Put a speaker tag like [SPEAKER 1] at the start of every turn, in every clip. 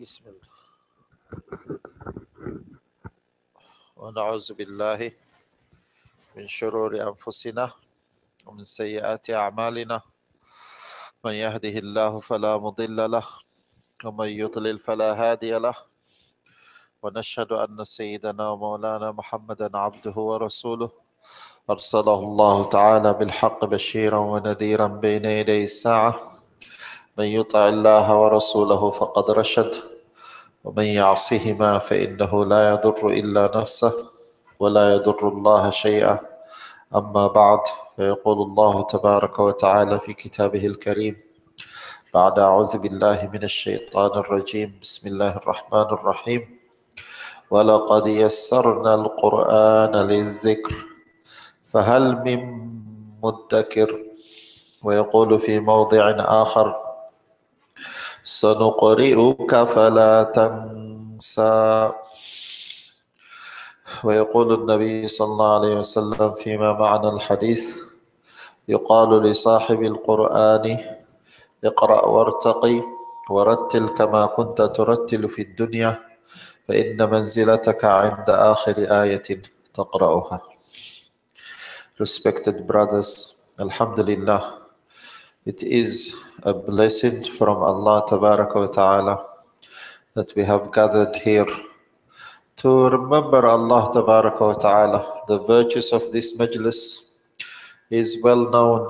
[SPEAKER 1] بسم الله ونعوذ بالله من شرور أنفسنا ومن سيئات أعمالنا من يهده الله فلا مضل له ومن يضلل فلا هادي له ونشهد أن سيدنا ومولانا محمدا عبده ورسوله أرسله الله تعالى بالحق بشيرا ونذيرا بين يدي الساعة من يطع الله ورسوله فقد رشد ومن يعصهما فإنه لا يضر إلا نفسه ولا يضر الله شيئا. أما بعد، فيقول الله تبارك وتعالى في كتابه الكريم بعد أعوذ بالله من الشيطان الرجيم بسم الله الرحمن الرحيم ولقد يسرنا القرآن للذكر فهل من مدكر. ويقول في موضع آخر سنقرئك فلا تنسى. ويقول النبي صلى الله عليه وسلم فيما معنى الحديث يقال لصاحب القرآن اقرأ وارتقي ورتل كما كنت ترتل في الدنيا فإن منزلتك عند آخر آية تقرأها. Respected brothers, Alhamdulillah, it is a blessing from Allah Tabaraka wa Ta'ala that we have gathered here to remember Allah Tabaraka wa Ta'ala. The virtues of this majlis is well known,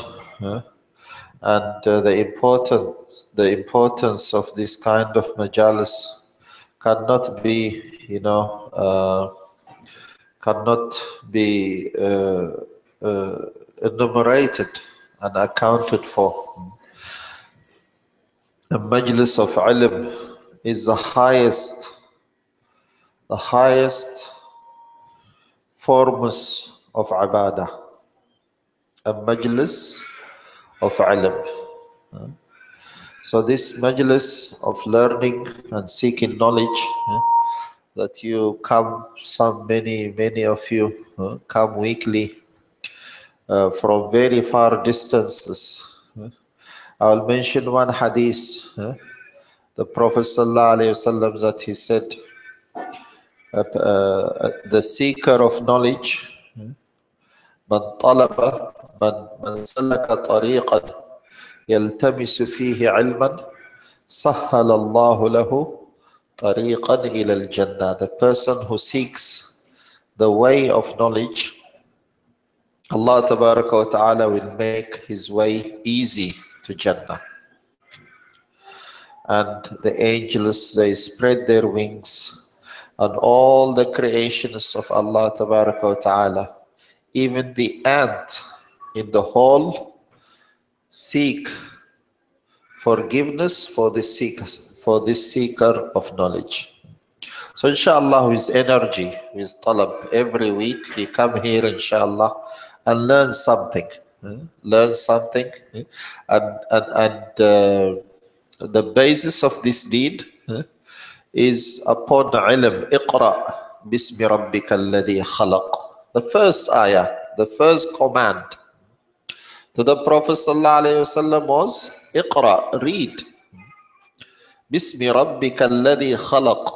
[SPEAKER 1] and the importance of this kind of majalis cannot be, enumerated and accounted for. The majlis of ilm is the highest forms of ibadah. A majlis of ilm. So this majlis of learning and seeking knowledge, that you come, many of you come weekly from very far distances. I will mention one hadith. The Prophet ﷺ, that he said, the seeker of knowledge, من سلك طريقا يلتمس فيه علما سهل الله له طريقا إلى الجنة. The person who seeks the way of knowledge, Allah Tabaraka wa Ta'ala will make his way easy to Jannah. And the angels, they spread their wings, and all the creations of Allah Tabaraka wa Ta'ala, even the ant in the hole, seek forgiveness for this seeker of knowledge. So inshallah, with energy, with talab, every week we come here inshallah and learn something. And the basis of this deed is upon ilm. Iqra bismi rabbika alladhi khalaq. The first ayah, the first command to the Prophet ﷺ was Iqra, read. Bismi rabbika alladhi khalaq.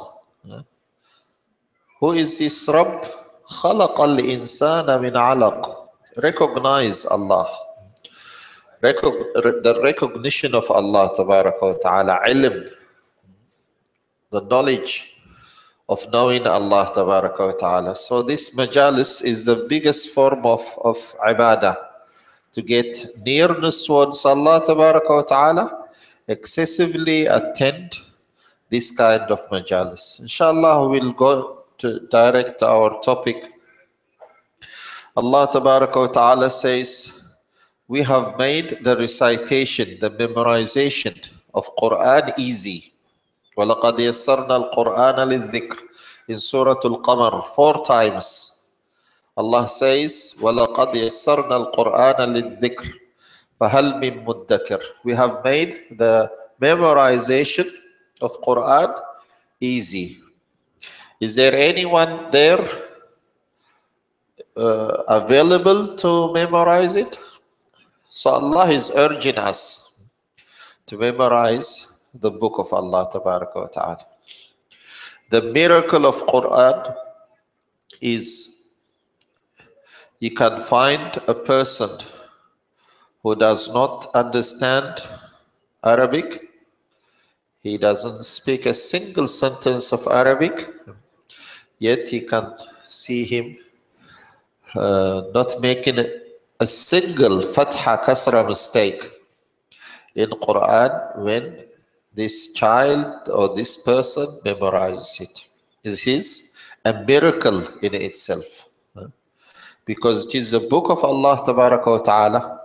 [SPEAKER 1] Who is this Rabb? Khalaq al-insana min alaq. Recognize Allah. The recognition of Allah Tabaraka wa Ta'ala, ilm, the knowledge of knowing Allah Tabaraka wa Ta'ala. So this majalis is the biggest form of ibadah, to get nearness towards Allah Tabaraka wa Ta'ala. Excessively attend this kind of majalis. Inshallah, we'll go to direct our topic. Allah Tabaraka wa Ta'ala says, we have made the recitation, the memorization of Qur'an easy. وَلَقَدْ يَسَّرْنَا الْقُرْآنَ لِلذِّكْرِ. In Surah Al-Qamar, 4 times. Allah says, وَلَقَدْ يَسَّرْنَا الْقُرْآنَ لِلذِّكْرِ فَهَلْ مِن مُدَّكِرٍ. We have made the memorization of Qur'an easy. Is there anyone there available to memorize it? So Allah is urging us to memorize the book of Allah Tabaraka wa Ta'ala. The miracle of Qur'an is you can find a person who does not understand Arabic. He doesn't speak a single sentence of Arabic, yet you can see him not making a single fatha kasra mistake in Quran when this child or this person memorizes it. It is a miracle in itself, because it is the book of Allah Tabaraka wa Ta'ala,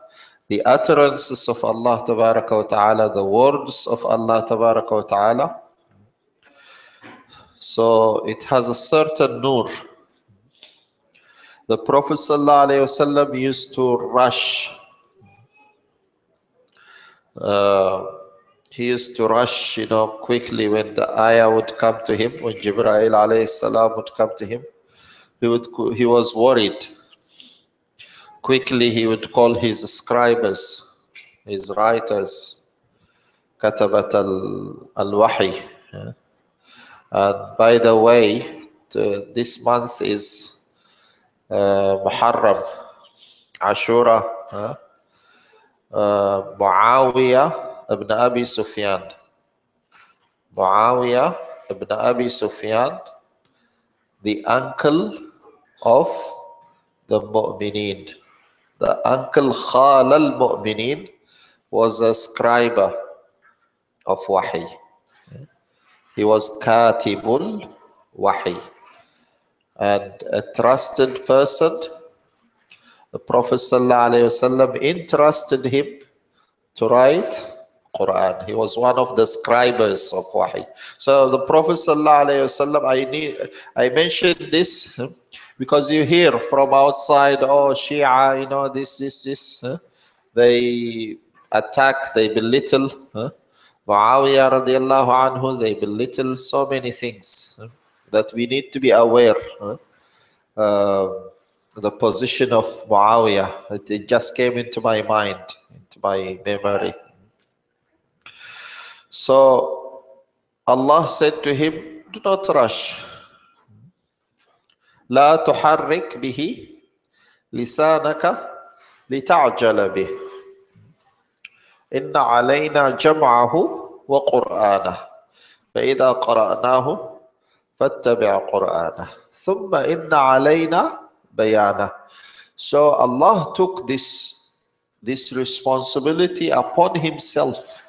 [SPEAKER 1] the utterances of Allah Tabaraka wa Ta'ala, the words of Allah Tabaraka wa Ta'ala. So it has a certain nur. The Prophet ﷺ used to rush. He used to rush, quickly when the ayah would come to him, when Jibreel alayhi salam would come to him. He was worried. Quickly he would call his scribes, his writers, katabat al-wahi. And by the way, this month is Muharram, Ashura, Muawiyah ibn Abi Sufyan. Muawiyah ibn Abi Sufyan, the uncle of the Mu'mineen. The uncle Khal al-Mu'mineen was a scribe of Wahi. He was Katibul Wahi. And a trusted person, the Prophet ﷺ entrusted him to write Qur'an. He was one of the scribes of Wahi. So the Prophet ﷺ, I mentioned this because you hear from outside, oh, Shia, this. They attack, they belittle. Muawiyah radiallahu anhu, they belittle so many things that we need to be aware. The position of Muawiyah, it just came into my mind, into my memory. So Allah said to him, do not rush. لا تحرك به لسانك لتعجل به إن علينا جمعه وقرآنه فإذا قرأناه فاتبع قرآنه ثم إن علينا بيانه. So Allah took this responsibility upon himself.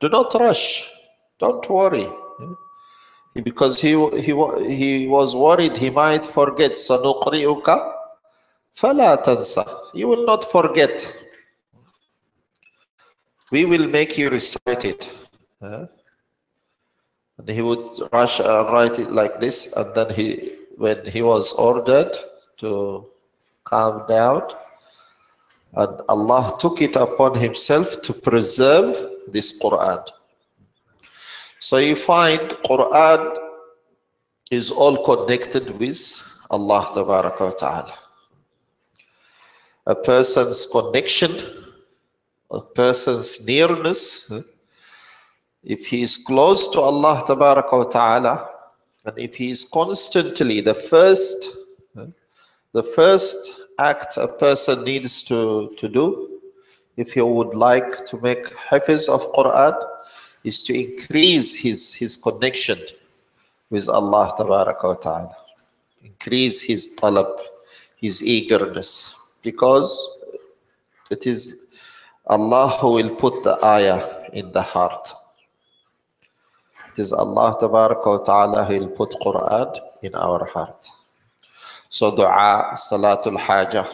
[SPEAKER 1] Do not rush. Don't worry. Because he was worried he might forget. سَنُقْرِئُكَ فَلَا تَنْسَى. You will not forget. We will make you recite it. And he would rush and write it like this. And then when he was ordered to calm down, and Allah took it upon himself to preserve this Qur'an. So you find Qur'an is all connected with Allah Tabaraka wa Ta'ala. A person's connection, a person's nearness, if he is close to Allah Tabaraka wa Ta'ala, and if he is constantly, the first act a person needs to do, if he would like to make Hafidh of Qur'an, is to increase his connection with Allah Tabaraka wa Ta'ala. Increase his talab, his eagerness. Because it is Allah who will put the ayah in the heart. It is Allah Tabaraka wa Ta'ala who will put Qur'an in our heart. So dua, salatul hajah,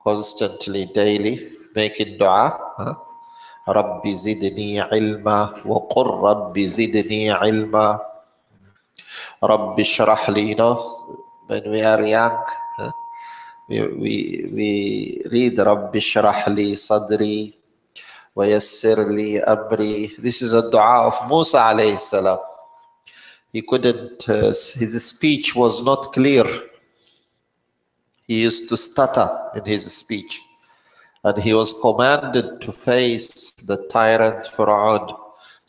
[SPEAKER 1] constantly, daily, making dua. Rabbi zidni ilma wa qur Rabbi zidni ilma. Rabbi shrah li. When we are young, we read Rabbi shrah li sadri wa yassir li amri. This is a dua of Musa alayhi salam. He couldn't, his speech was not clear. He used to stutter in his speech. And he was commanded to face the tyrant Fir'aun.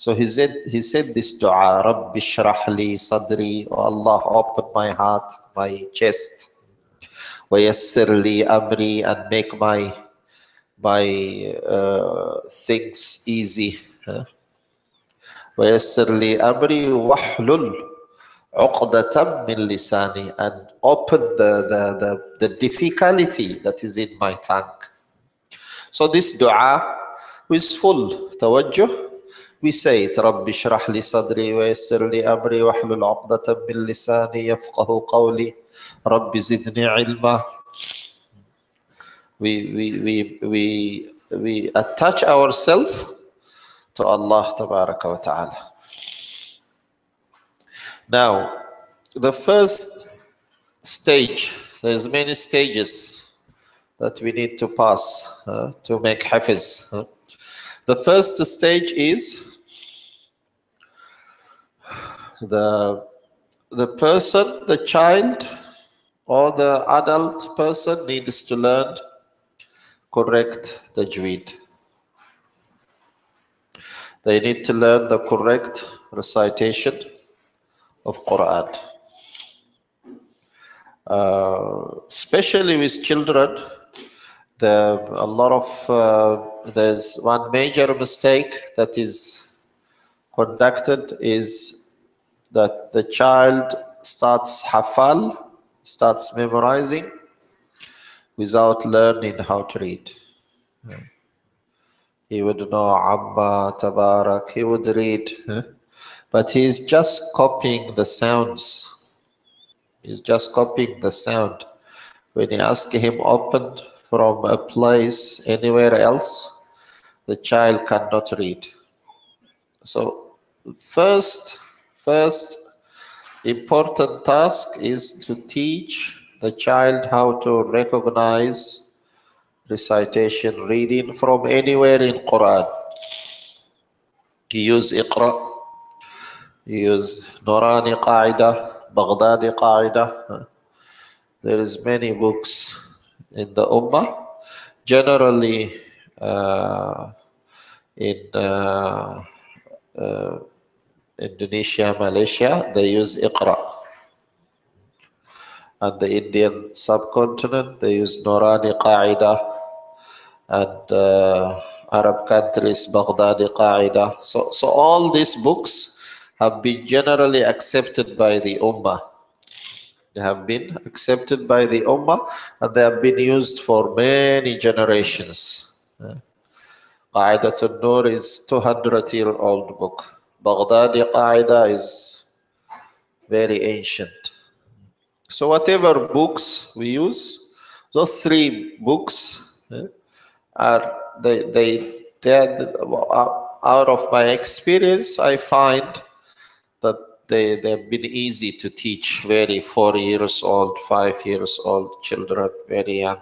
[SPEAKER 1] So he said this dua, Rabbi shrah li sadri, oh Allah, open my heart, my chest, wa yassir li amri, and make my things easy. Wa yassir li amri wahlul uqdatam min lisani, and open the difficulty that is in my tongue. So this dua is full tawajjuh. We say it, Rabbi shrah li sadri wa yassir li amri wahlul uqdatam min lisani yafqahu qawli Rabbi zidni ilma. We attach ourselves to Allah tabaraka wa ta'ala. Now, the first stage, there's many stages that we need to pass to make Hafidh. The first stage is the person, the child or the adult person needs to learn correct tajweed. They need to learn the correct recitation of Qur'an. Especially with children, there's one major mistake that is conducted is that the child starts hafal, starts memorizing without learning how to read. He would know Amma, Tabarak, he would read, but he's just copying the sounds. He's just copying the sound. When you ask him open from a place anywhere else, the child cannot read. So first important task is to teach the child how to recognize recitation, reading from anywhere in Quran. You use Iqra, you use Nurani Qaida, Baghdadi Qaida. There is many books in the Ummah. Generally, in Indonesia, Malaysia, they use Iqra. And the Indian subcontinent, they use Nurani Qaida. And Arab countries, Baghdadi Qaida. So all these books have been generally accepted by the Ummah. They have been accepted by the Ummah, and they have been used for many generations. Qa'idatul Nur is 200-year-old book. Baghdadi Qaida is very ancient. So whatever books we use, those three books are out of my experience, I find that they've been easy to teach 4 years old, 5 years old children, very young.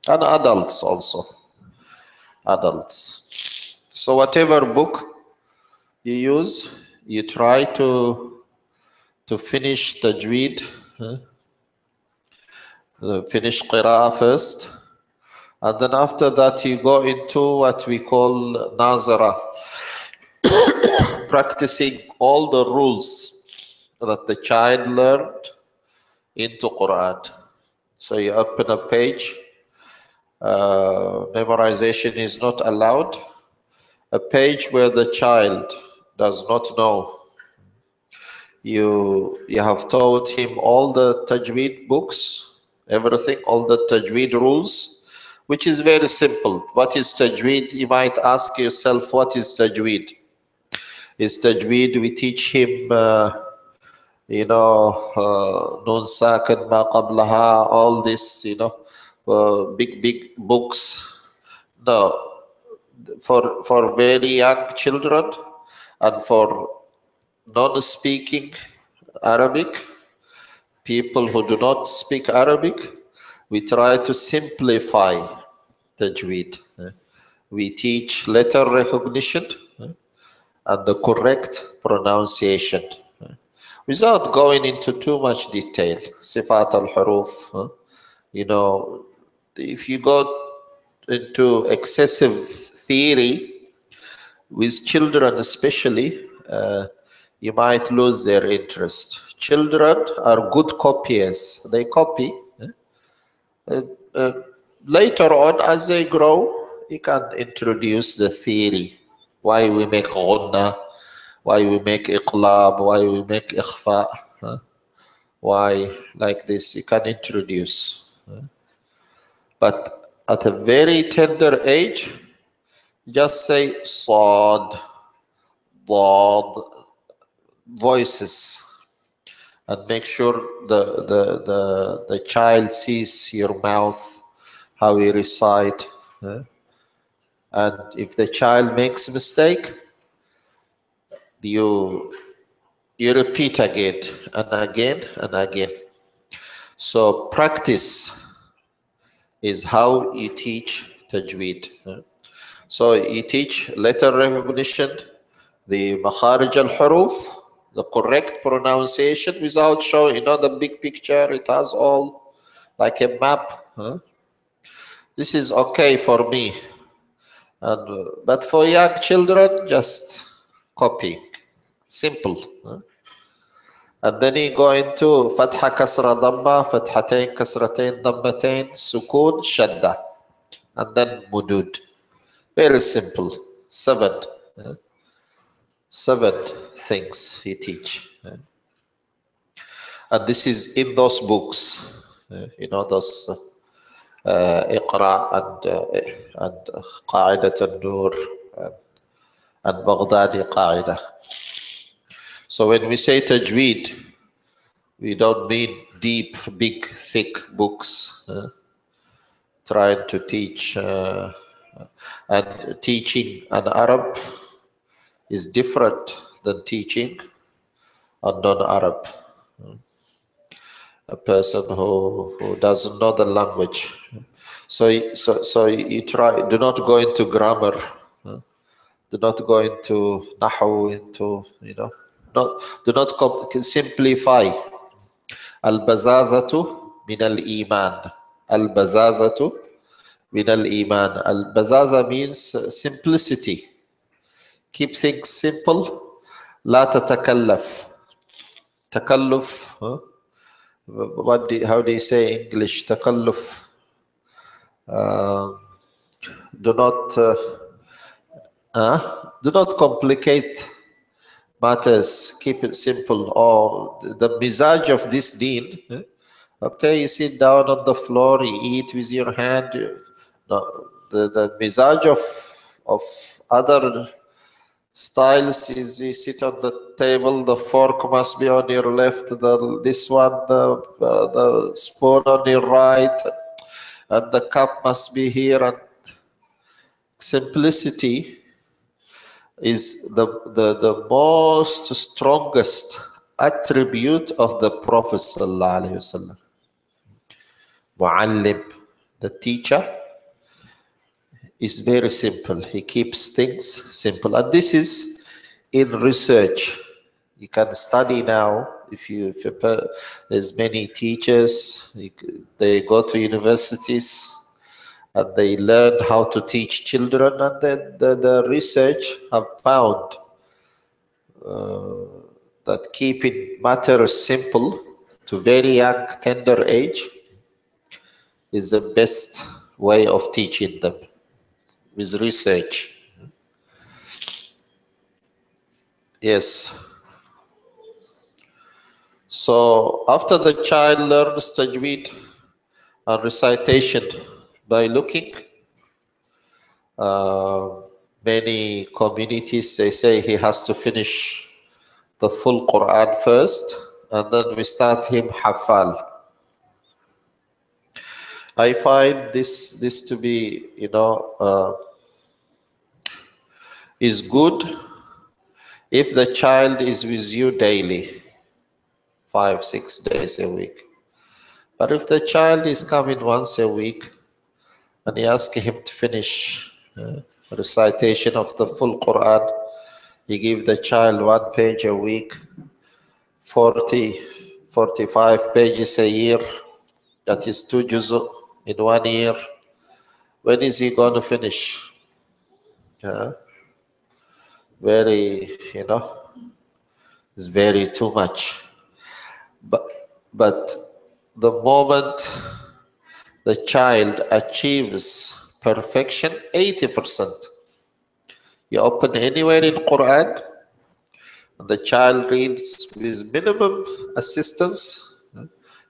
[SPEAKER 1] And adults also. Adults. So whatever book you use, you try to finish tajweed, finish qira'ah first, and then after that you go into what we call nazara, practicing all the rules that the child learned into Qur'an. So you open a page, memorization is not allowed, a page where the child does not know. You have taught him all the tajweed books, everything, all the tajweed rules, which is very simple. What is tajweed? You might ask yourself, what is tajweed? Is tajweed, we teach him, nun sakin ma qablaha, all this, big books. No, for very young children and for non-speaking Arabic, people who do not speak Arabic, we try to simplify tajweed. We teach letter recognition and the correct pronunciation without going into too much detail. Sifat al-huruf, if you go into excessive theory, With children especially, you might lose their interest. Children are good copiers. They copy. Uh, uh, Later on, as they grow, you can introduce the theory. Why we make ghunna, why we make iqlab, why we make ikhfa, why like this. You can introduce. But at a very tender age, just say sad, dad, voices, and make sure the child sees your mouth, how you recite. And if the child makes a mistake, you repeat again and again and again. So practice is how you teach tajweed. So you teach letter recognition, the makharij al-huruf, the correct pronunciation without showing, the big picture. It has all like a map. This is okay for me. But for young children, just copy. Simple. And then you go into fatha, kasra, dhamma, fathatain, kasratain, dhammatain, sukun, shadda. And then mudud. Very simple. Seven things he teach. And this is in those books. Those Iqra and Qa'idat al-Nur and Baghdadi Qa'idah. So when we say tajweed, we don't mean deep, big, thick books trying to teach. And teaching an Arab is different than teaching a non-Arab. A person who doesn't know the language. So you try, do not go into grammar. Do not go into nahu, do not simplify. Al-bazazatu min al-iman. Al-bazazatu min al-iman. Al-bazaza means simplicity. Keep things simple. La tatakallaf. Takalluf. How do you say English? Takalluf. Do not complicate matters. Keep it simple. Or the mizaj of this deen. Okay, you sit down on the floor, you eat with your hand. No, the mizaj of other styles is you sit on the table, the fork must be on your left, the spoon on your right, and the cup must be here. And simplicity is the most strongest attribute of the Prophet sallallahu alaihi wasallam. Muallim, the teacher, is very simple. He keeps things simple. And this is in research. You can study now. There's many teachers, they go to universities and they learn how to teach children, and then the research have found that keeping matters simple to very young, tender age is the best way of teaching them, with research. Yes. So after the child learns tajweed and recitation by looking, many communities, they say he has to finish the full Qur'an first, and then we start him hafal. I find this to be, is good if the child is with you daily, 5-6 days a week. But if the child is coming once a week and you ask him to finish recitation of the full Quran, you give the child 1 page a week, 45 pages a year, that is 2 juz' in 1 year. When is he going to finish? very, is very too much. But the moment the child achieves perfection, 80%, you open anywhere in Qur'an, and the child reads with minimum assistance,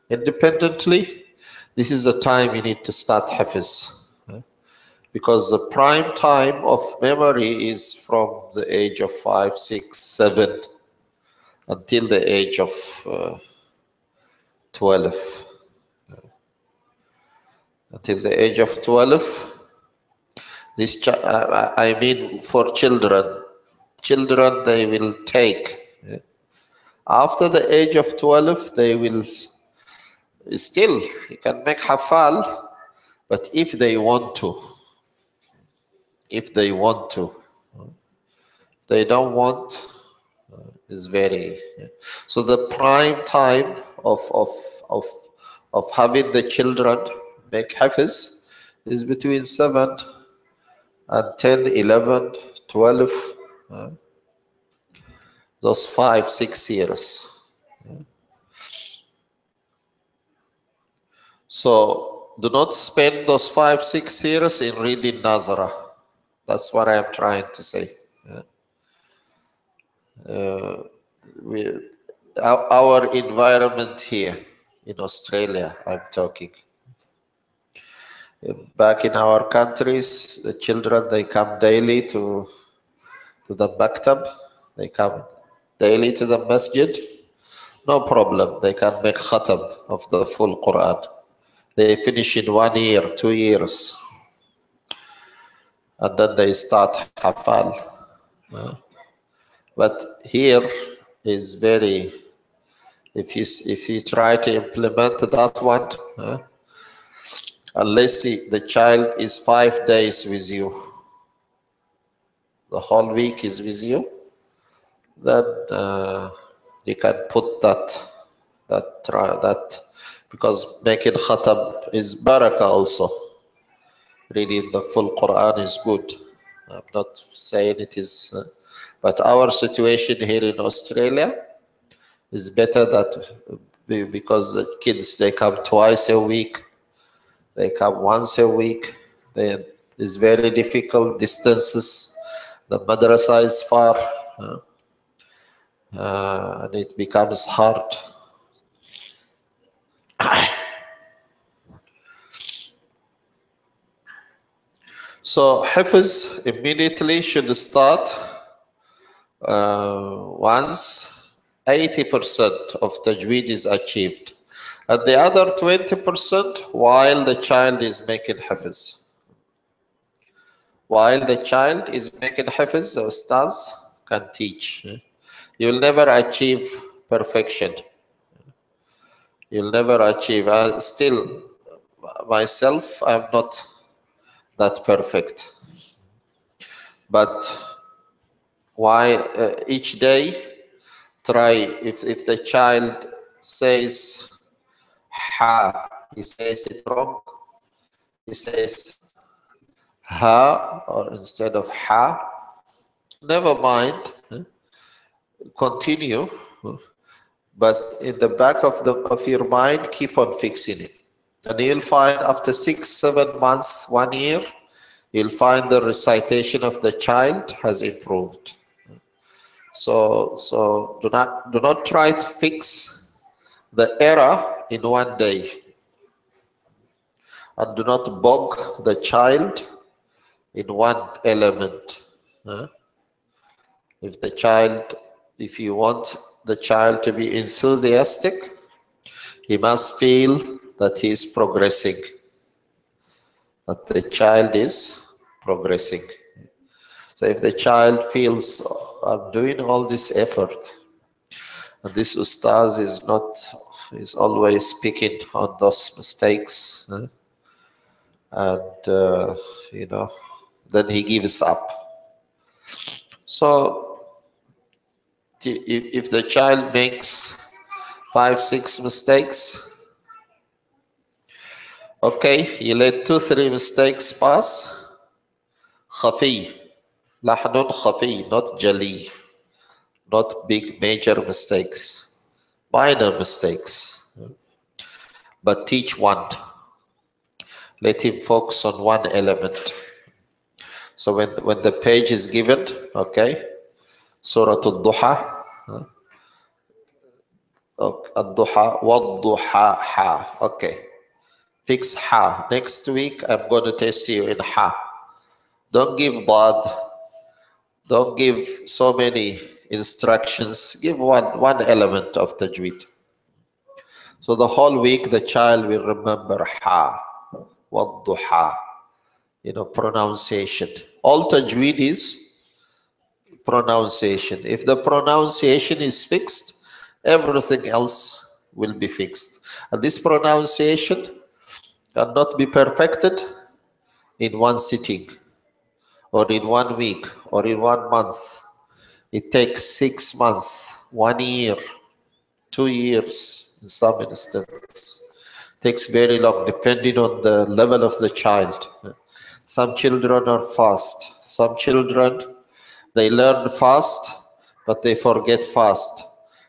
[SPEAKER 1] independently. This is the time you need to start Hafiz. Because the prime time of memory is from the age of 5, 6, 7 until the age of 12. Until the age of 12, I mean for children, they will take. After the age of 12, they will still, you can make hafal, but if they want to, they don't want, is very. So the prime time of having the children make hafiz is between 7 and 10, 11, 12, those 5, 6 years. So do not spend those 5, 6 years in reading Nazarah. That's what I'm trying to say. Our environment here in Australia, I'm talking. Back in our countries, the children, they come daily to the maktab. They come daily to the masjid. No problem. They can make khatam of the full Qur'an. They finish in 1 year, 2 years. And then they start hafal. But here is very, if you try to implement that one, unless the child is 5 days with you, the whole week is with you, then you can put that, because making khatam is barakah also. Reading the full Quran is good. I'm not saying it is, but our situation here in Australia is better because the kids, they come twice a week, they come once a week. It's very difficult distances. The madrasa is far, and it becomes hard. So Hafiz immediately should start once 80% of tajweed is achieved, and the other 20% while the child is making Hafiz. While the child is making Hafiz, the ustaz can teach. You will never achieve perfection. You'll never achieve. Still, myself, I'm not that perfect. But why each day try, if the child says ha, he says it wrong, he says ha or instead of ha, never mind, continue, but in the back of your mind, keep on fixing it. And you'll find after 6, 7 months, 1 year, you'll find the recitation of the child has improved. So do not try to fix the error in 1 day, and do not bog the child in one element. If you want the child to be enthusiastic, he must feel that he is progressing, that the child is progressing. So if the child feels, I'm doing all this effort, and this ustaz is always picking on those mistakes, and then he gives up. So if the child makes 5, 6 mistakes, okay, you let 2, 3 mistakes pass, khafi, Lahnun khafi, not jali, not big major mistakes, minor mistakes. But teach one. Let him focus on one element. So when the page is given, okay, Surah Al-Duha, Al-Duha, Wad-Duha, Ha, okay. Fix Ha. Next week, I'm going to test you in Ha. Don't give bad. Don't give so many instructions. Give one element of tajweed. So the whole week, the child will remember Ha, Wad-Duha, pronunciation. All tajweed is pronunciation. If the pronunciation is fixed, everything else will be fixed. And this pronunciation cannot be perfected in one sitting, or in 1 week, or in 1 month. It takes 6 months, 1 year, 2 years in some instances. It takes very long, depending on the level of the child. Some children are fast. Some children, they learn fast, but they forget fast.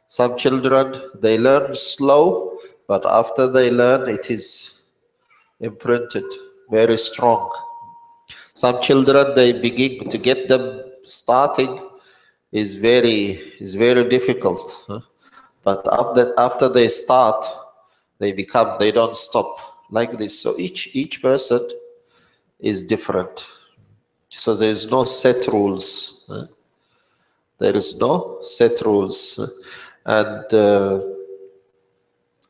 [SPEAKER 1] Some children, they learn slow, but after they learn, it is imprinted, very strong. Some children, they begin to get them starting is very difficult. But after they start, they don't stop like this. So each person is different. So there is no set rules. There is no set rules. And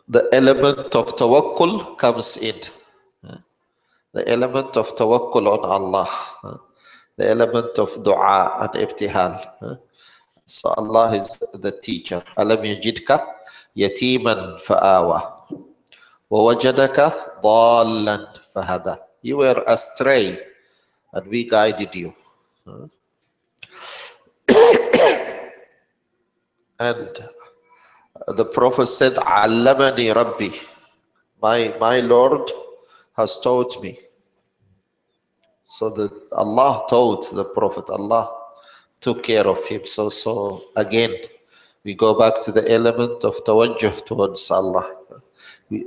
[SPEAKER 1] the element of tawakkul comes in. The element of tawakkul on Allah. The element of dua and ibtihal. So Allah is the teacher. Alam yajidka yatiman fa'awa. وَوَجَدَكَ ضَالًّا فَهَدَى. You were astray, and we guided you. And the Prophet said, عَلَّمَنِي رَبِّي. My Lord has taught me. So that Allah taught the Prophet, Allah took care of him. So again, we go back to the element of tawajjuh towards Allah.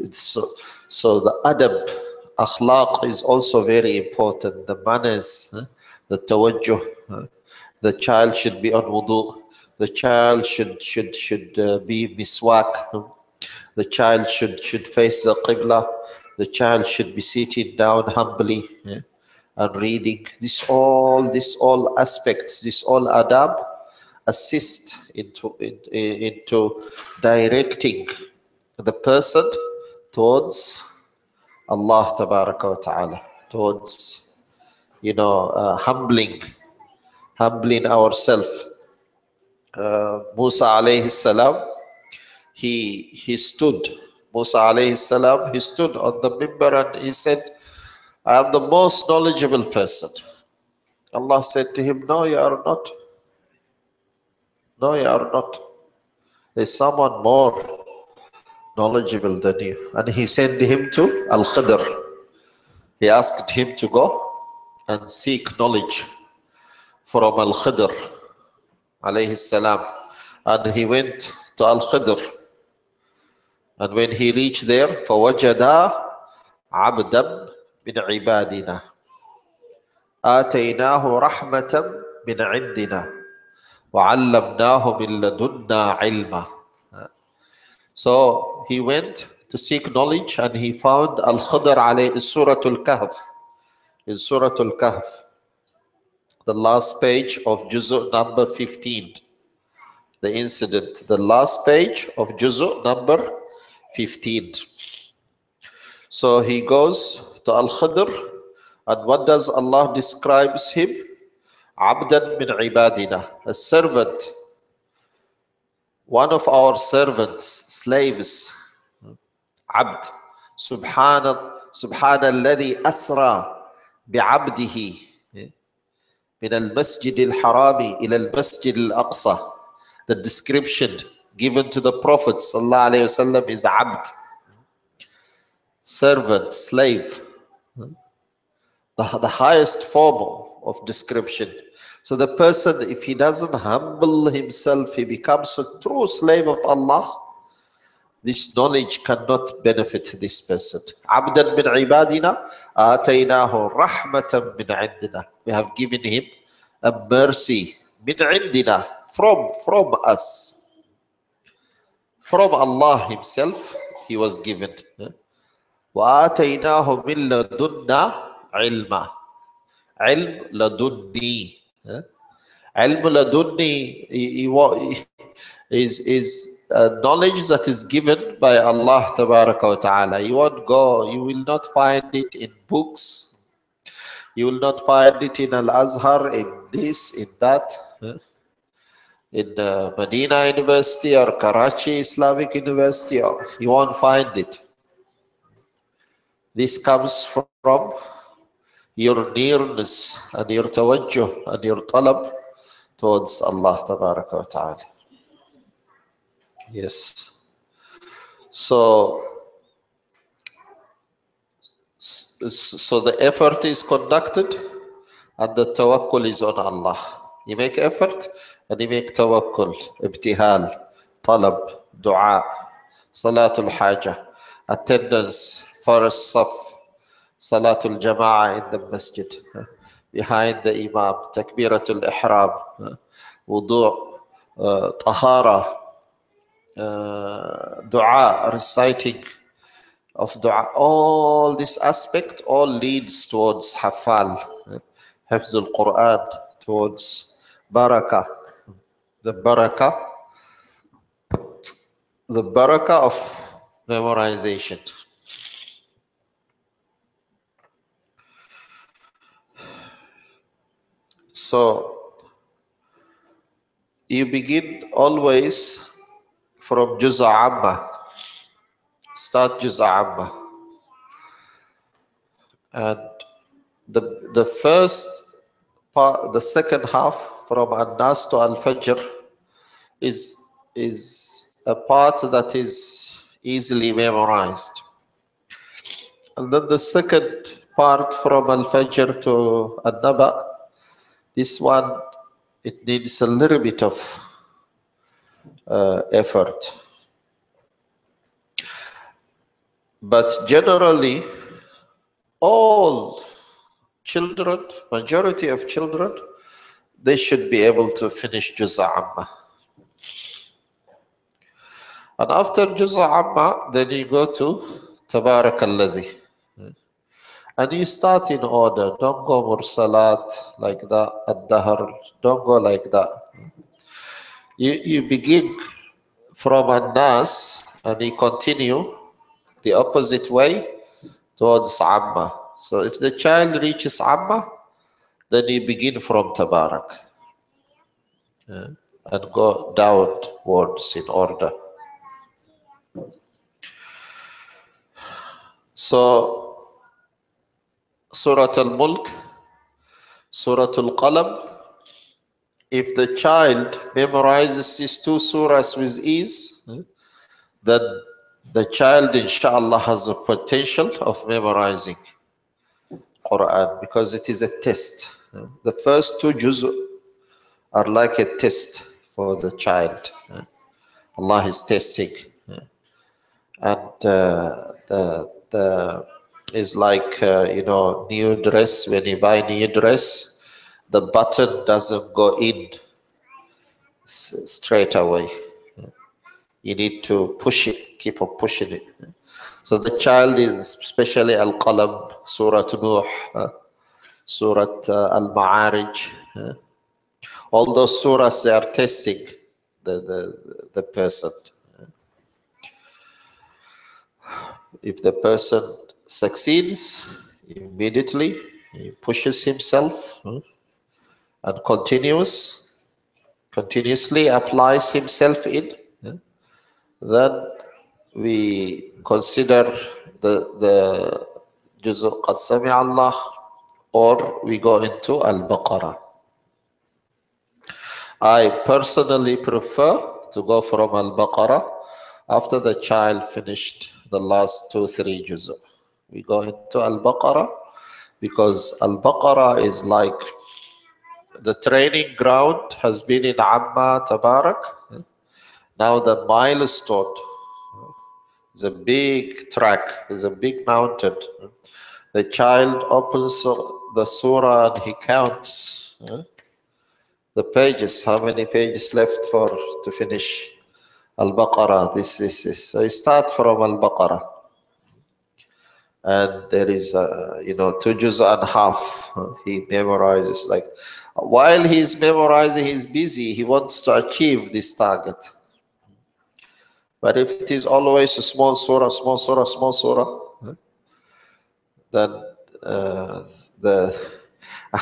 [SPEAKER 1] So the adab, akhlaq is also very important. The manners, the tawajjuh. The child should be on wudu. The child should be miswak. The child should face the qibla. The child should be sitting down humbly and reading. This all aspects, this all adab assist into directing the person towards Allah tabaraka wa ta'ala, towards humbling ourselves. Musa alayhi salam, he stood. Musa alayhi salam, he stood on the mimbar and he said, I am the most knowledgeable person. Allah said to him, no, you are not. No, you are not. There's someone more knowledgeable than you. And he sent him to Al-Khidr. He asked him to go and seek knowledge from Al-Khidr alayhi salam. And he went to Al-Khidr. And when he reached there, فَوَجَدَا عَبْدًا مِنْ عِبَادِنَا آتَيْنَاهُ رَحْمَةً مِنْ عِنْدِنَا وَعَلَّمْنَاهُ مِنْ لَدُنَّا عِلْمًا. So he went to seek knowledge and he found Al-Khidr alayhi Surah Al-Kahf. In Surah Al-Kahf, the last page of Juzu number 15. The incident, the last page of Juzu number 15. So he goes to Al-Khidr, and what does Allah describes him? Abdan min ibadina, a servant, one of our servants, slaves. Abd. Subhana alladhi asra bi'abdihi min al-masjid al-harami ila al-masjid al-aqsa. The description given to the Prophet sallallahu alayhi wasallam is abd, servant, slave, the highest form of description. So the person, if he doesn't humble himself, he becomes a true slave of Allah. This knowledge cannot benefit this person. عَبْدًا مِنْ عِبَادِنَا آتَيْنَاهُ رَحْمَةً مِنْ عِنْدِنَا. We have given him a mercy. مِنْ عِنْدِنَا. From us. From Allah himself, he was given. وَآتَيْنَاهُ مِنْ لَدُنَّا عِلْمًا. عِلْمْ لَدُنِّي. عِلْمُ لَدُنِّي is knowledge that is given by Allah Tabaraka wa Ta'ala. You won't go, you will not find it in books. You will not find it in Al-Azhar, in this, in that. In Medina University or Karachi Islamic University. You won't find it. This comes from your nearness and your tawajjuh and your talab towards Allah Tabaraka wa Ta'ala. Yes. So the effort is conducted and the tawakkul is on Allah. You make effort and you make tawakkul, ibtihal, talab, dua, salatul haja, attendance, first saf, salatul jama'ah in the masjid, behind the imam, takbiratul ihram, wudu', tahara, dua, reciting of dua. All this aspect all leads towards hafal, hafzul Qur'an, towards barakah, the barakah of memorization. So you begin always from Juz'a Amma. Start Juz'a Amma. And the first part, the second half from An-Nas to Al-Fajr is a part that is easily memorized. And then the second part from Al-Fajr to An-Naba, this one, it needs a little bit of effort. But generally, all children, majority of children, they should be able to finish Juz'a Amma. And after Juz'a Amma, then you go to Tabarak Allazi. And you start in order. Don't go mursalat like that, ad-dahr. Don't go like that. You begin from An-Nas and you continue the opposite way towards Amma. So if the child reaches Amma, then you begin from Tabarak. And go downwards in order. So Surah Al-Mulk, Surah Al-Qalam, if the child memorizes these two surahs with ease, then the child, inshallah, has a potential of memorizing Qur'an, because it is a test. The first two juz are like a test for the child. Allah is testing. And is like, new dress. When you buy new dress, the button doesn't go in straight away. You need to push it, keep on pushing it. So the child is, especially Al-Qalam, Surah Nuh, Surah Al-Ma'arij, all those surahs, they are testing the person. If the person succeeds, immediately he pushes himself and continuously applies himself in, then we consider the Juz' Qad Sami'a Allah, or we go into Al-Baqarah. I personally prefer to go from Al-Baqarah after the child finished the last 2-3 juz'. We go into Al-Baqarah because Al-Baqarah is like the training ground has been in Amma Tabarak. Now the milestone is a big track, is a big mountain. The child opens the surah and he counts the pages, how many pages left to finish Al-Baqarah. This. So you start from Al-Baqarah. And there is, 2 juz and half. He memorizes. Like, while he's memorizing, he's busy. He wants to achieve this target. But if it is always a small surah, then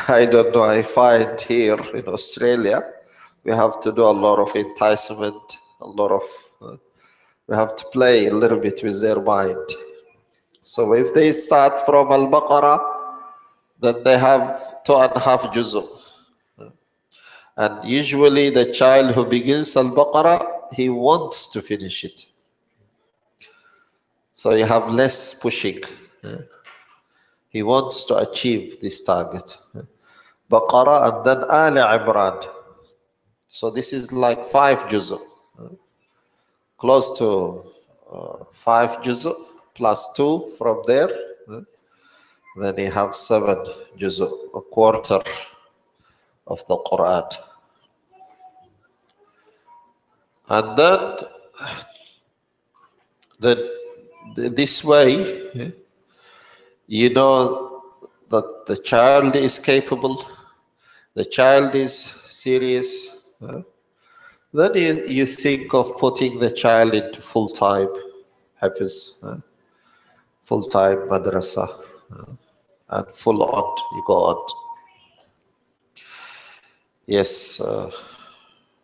[SPEAKER 1] I don't know, I find here in Australia, we have to do a lot of enticement, we have to play a little bit with their mind. So if they start from Al-Baqarah, then they have 2.5 juz. And usually the child who begins Al-Baqarah, he wants to finish it. So you have less pushing. He wants to achieve this target. Baqarah and then Ali Imran. So this is like 5 juz. Close to 5 juz plus 2 from there. Then you have 7 juz, a quarter of the Qur'an. And then this way, you know that the child is capable, the child is serious. Then you think of putting the child into full-time Hafidh, full-time madrasa, and full on, you go on. Yes,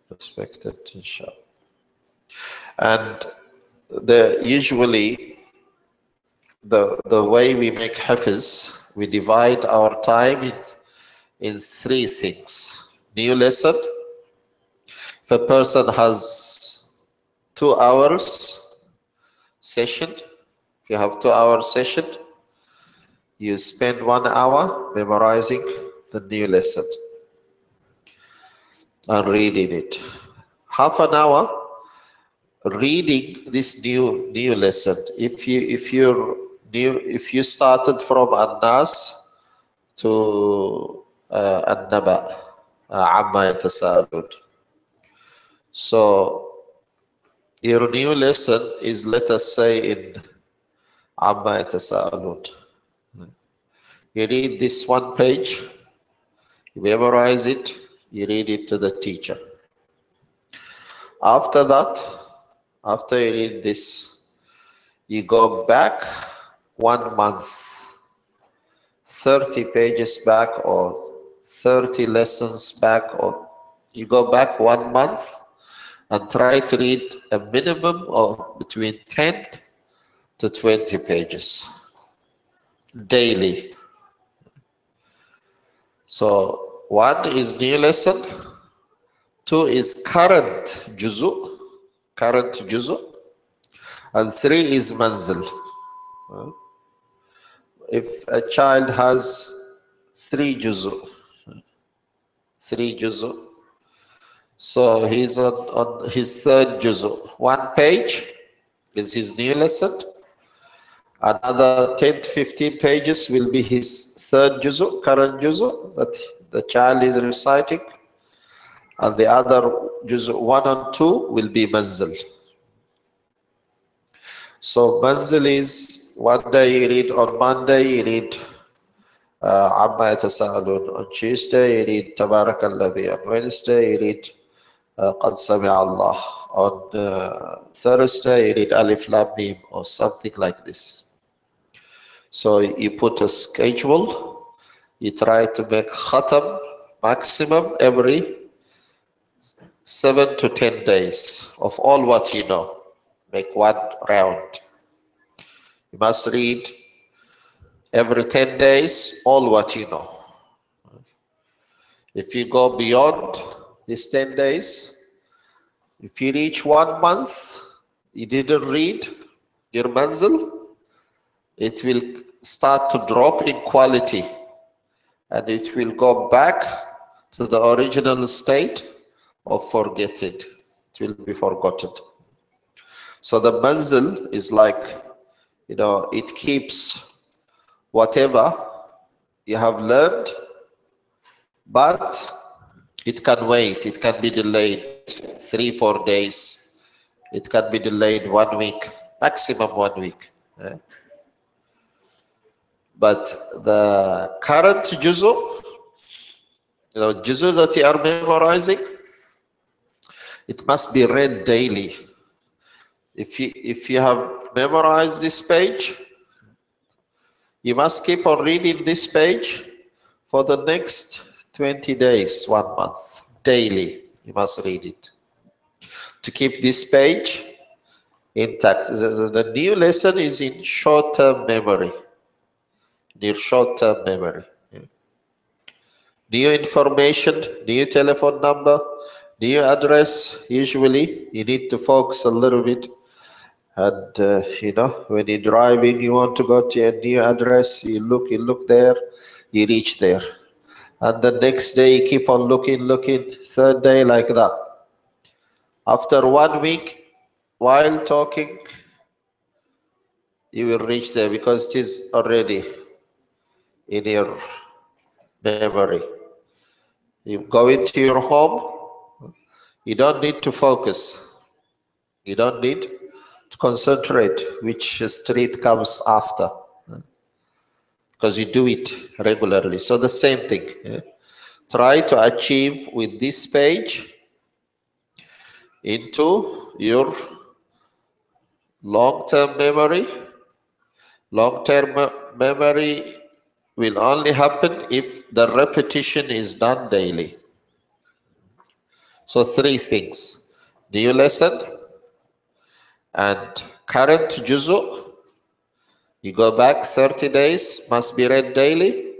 [SPEAKER 1] respected, inshallah. And usually the way we make Hafidh, we divide our time in 3 things. New lesson. If a person has 2 hours session, if you have 2 hour session, you spend 1 hour memorizing the new lesson and reading it. Half an hour reading this new lesson. If you started from An-Nas to An-Naba, Amma Yatasaalun. So your new lesson is, let us say, in Amma Yatasaalun. You read this 1 page, you memorize it, you read it to the teacher. After that, after you read this, you go back 1 month, 30 pages back or 30 lessons back, or you go back 1 month and try to read a minimum of between 10 to 20 pages daily. So 1 is new lesson, 2 is current juzu, and 3 is manzil. If a child has 3 juzu, so he's on his 3rd juzu. 1 page is his new lesson. Another 10 to 15 pages will be his 3rd juzu, current juzu, that the child is reciting. And the other juzu 1 and 2 will be manzil. So manzil is 1 day you read, on Monday you read Amma Yatasaalun, on Tuesday you read Tabarakalladhi, on Wednesday you read Qad Sami'a Allah, on Thursday you read Alif Lam Mim, or something like this. So you put a schedule, you try to make khatam maximum every 7 to 10 days of all what you know. Make 1 round. You must read every 10 days all what you know. If you go beyond these 10 days, if you reach 1 month, you didn't read your manzil, it will start to drop in quality, and it will go back to the original state of forgetting. It will be forgotten. So the manzil is like, it keeps whatever you have learned, but it can wait. It can be delayed 3-4 days. It can be delayed 1 week, maximum 1 week. But the current juzu, juzu that you are memorizing, it must be read daily. If you have memorized this page, you must keep on reading this page for the next 20 days, 1 month, daily. You must read it to keep this page intact. The new lesson is in short-term memory. Near short-term memory. New information, new telephone number, new address. Usually, you need to focus a little bit. And when you're driving, you want to go to a new address. You look there, you reach there, and the next day you keep on looking. Third day, like that. After 1 week, while talking, you will reach there because it is already in your memory. You go into your home, you don't need to focus. You don't need to concentrate which street comes after, because you do it regularly. So the same thing. Try to achieve with this page into your long-term memory. Long-term memory will only happen if the repetition is done daily. So 3 things: new lesson and current juzu. You go back 30 days, must be read daily.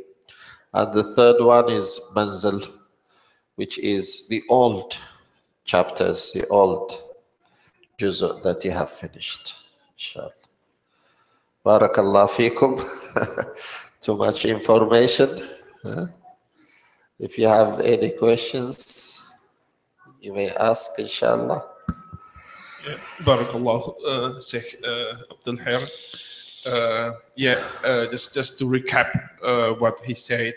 [SPEAKER 1] And the third one is manzil, which is the old chapters, the old juzu that you have finished. Inshallah. Barakallah fikum. Too much information. If you have any questions, you may ask, inshallah.
[SPEAKER 2] Barakallah, Sheikh Abdul. Just to recap what he said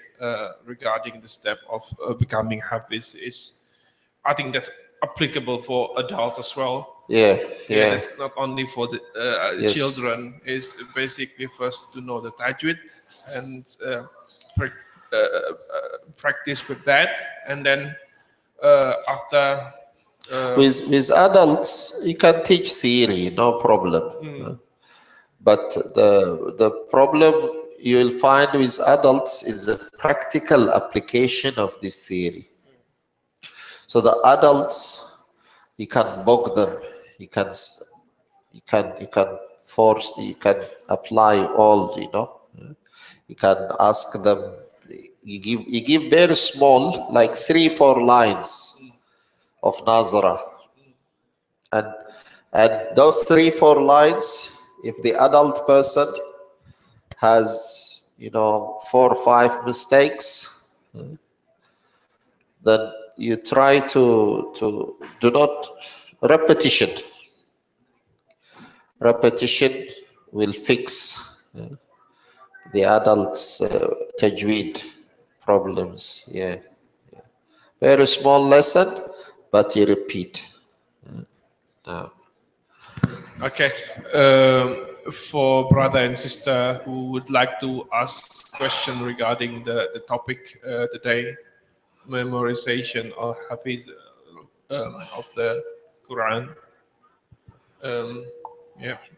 [SPEAKER 2] regarding the step of becoming Hafidh is, I think that's applicable for adults as well.
[SPEAKER 1] Yeah.
[SPEAKER 2] It's not only for the yes. Children. Is basically first to know the tajweed and practice with that, and then after.
[SPEAKER 1] With adults, you can teach theory, no problem. But the problem you will find with adults is the practical application of this theory. So the adults, you can bog them. You can force. You can apply all. You can ask them. You give very small, like 3-4 lines of Nazara, and those 3-4 lines, if the adult person has 4 or 5 mistakes, then you try to do not repetition. Repetition will fix the adult's tajweed problems. Very small lesson, but you repeat.
[SPEAKER 2] Okay. For brother and sister who would like to ask question regarding the topic today, memorization or Hafidh of the Qur'an,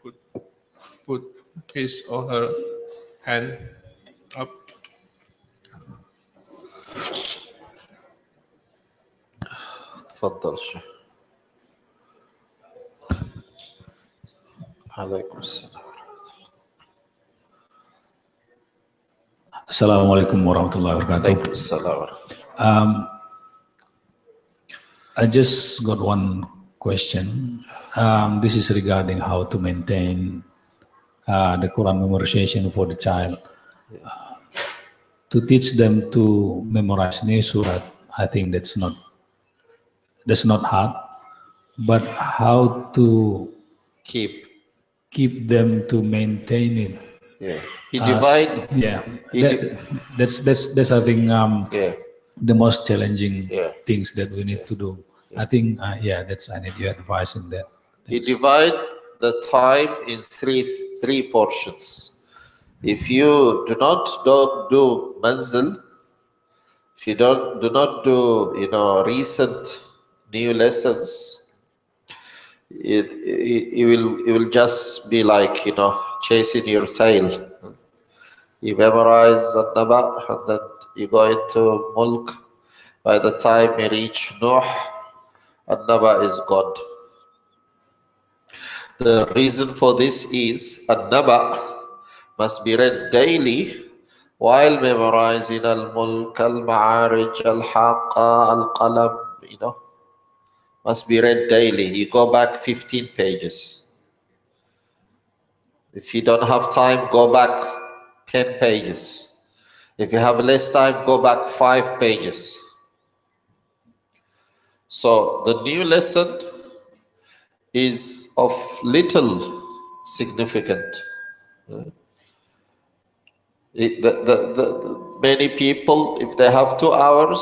[SPEAKER 2] could put his or her hand up.
[SPEAKER 1] تفضل شيخ. عليكم السلام.
[SPEAKER 3] Assalamualaikum warahmatullahi wabarakatuh. I just got one question. This is regarding how to maintain the Quran memorization for the child. To teach them to memorize new surat, I think that's not hard, but how to
[SPEAKER 1] Keep.
[SPEAKER 3] them to maintain it.
[SPEAKER 1] Yeah. He divide.
[SPEAKER 3] Yeah,
[SPEAKER 1] He
[SPEAKER 3] that's I think
[SPEAKER 1] yeah.
[SPEAKER 3] the most challenging
[SPEAKER 1] Yeah.
[SPEAKER 3] things that we need to do. I think yeah, that's I need your advice in that.
[SPEAKER 1] You divide the time in three portions. If you do not do manzil, if you do not do recent new lessons, it will just be like chasing your tail. You memorize An-Naba and then you go into Mulk. By the time you reach Nuh, An-Naba is gone. The reason for this is An-Naba must be read daily while memorizing Al-Mulk, Al-Ma'arij, Al-Haqqa, Al-Qalam, must be read daily. You go back 15 pages. If you don't have time, go back 10 pages. If you have less time, go back 5 pages. So the new lesson is of little significant. Many people, if they have 2 hours,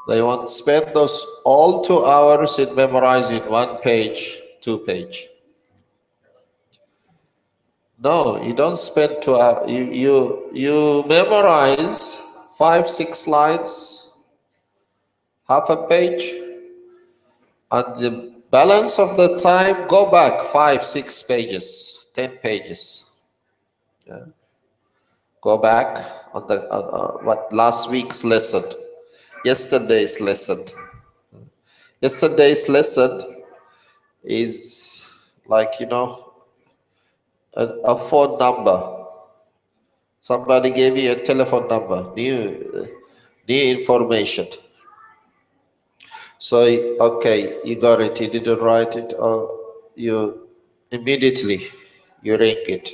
[SPEAKER 1] they want to spend those all 2 hours in memorizing 1 page, 2 page. No, you don't spend 2 hours. You memorize 5, 6 lines, half a page, and the balance of the time, go back 5, 6 pages, 10 pages. Yeah. Go back on what last week's lesson, yesterday's lesson. Yesterday's lesson is like a phone number. Somebody gave you a telephone number, new information. So okay, you got it. You didn't write it, or you immediately you ring it.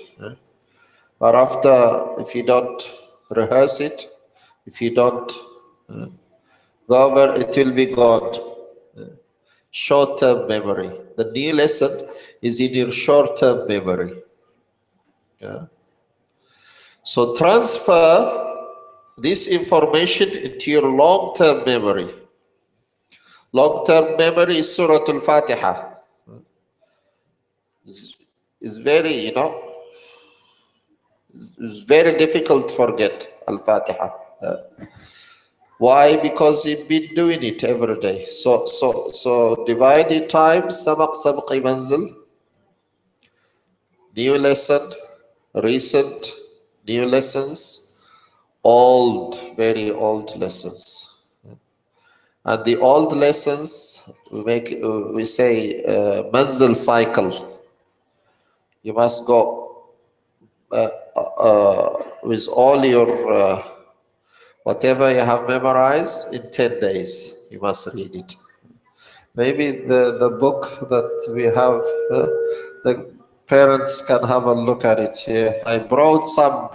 [SPEAKER 1] But after, if you don't rehearse it, if you don't go over, it will be gone. Short-term memory. The new lesson is in your short-term memory. Yeah. So transfer this information into your long-term memory. Long-term memory is Surah Al-Fatiha. It's very, it's very difficult to forget Al-Fatiha. Why? Because you've been doing it every day. So divide the time, sabaqi manzil, new lesson, recent new lessons, old, very old lessons. And the old lessons, we say manzil cycle. You must go with all your whatever you have memorized in 10 days. You must read it. Maybe the book that we have, the parents can have a look at it here. I brought some,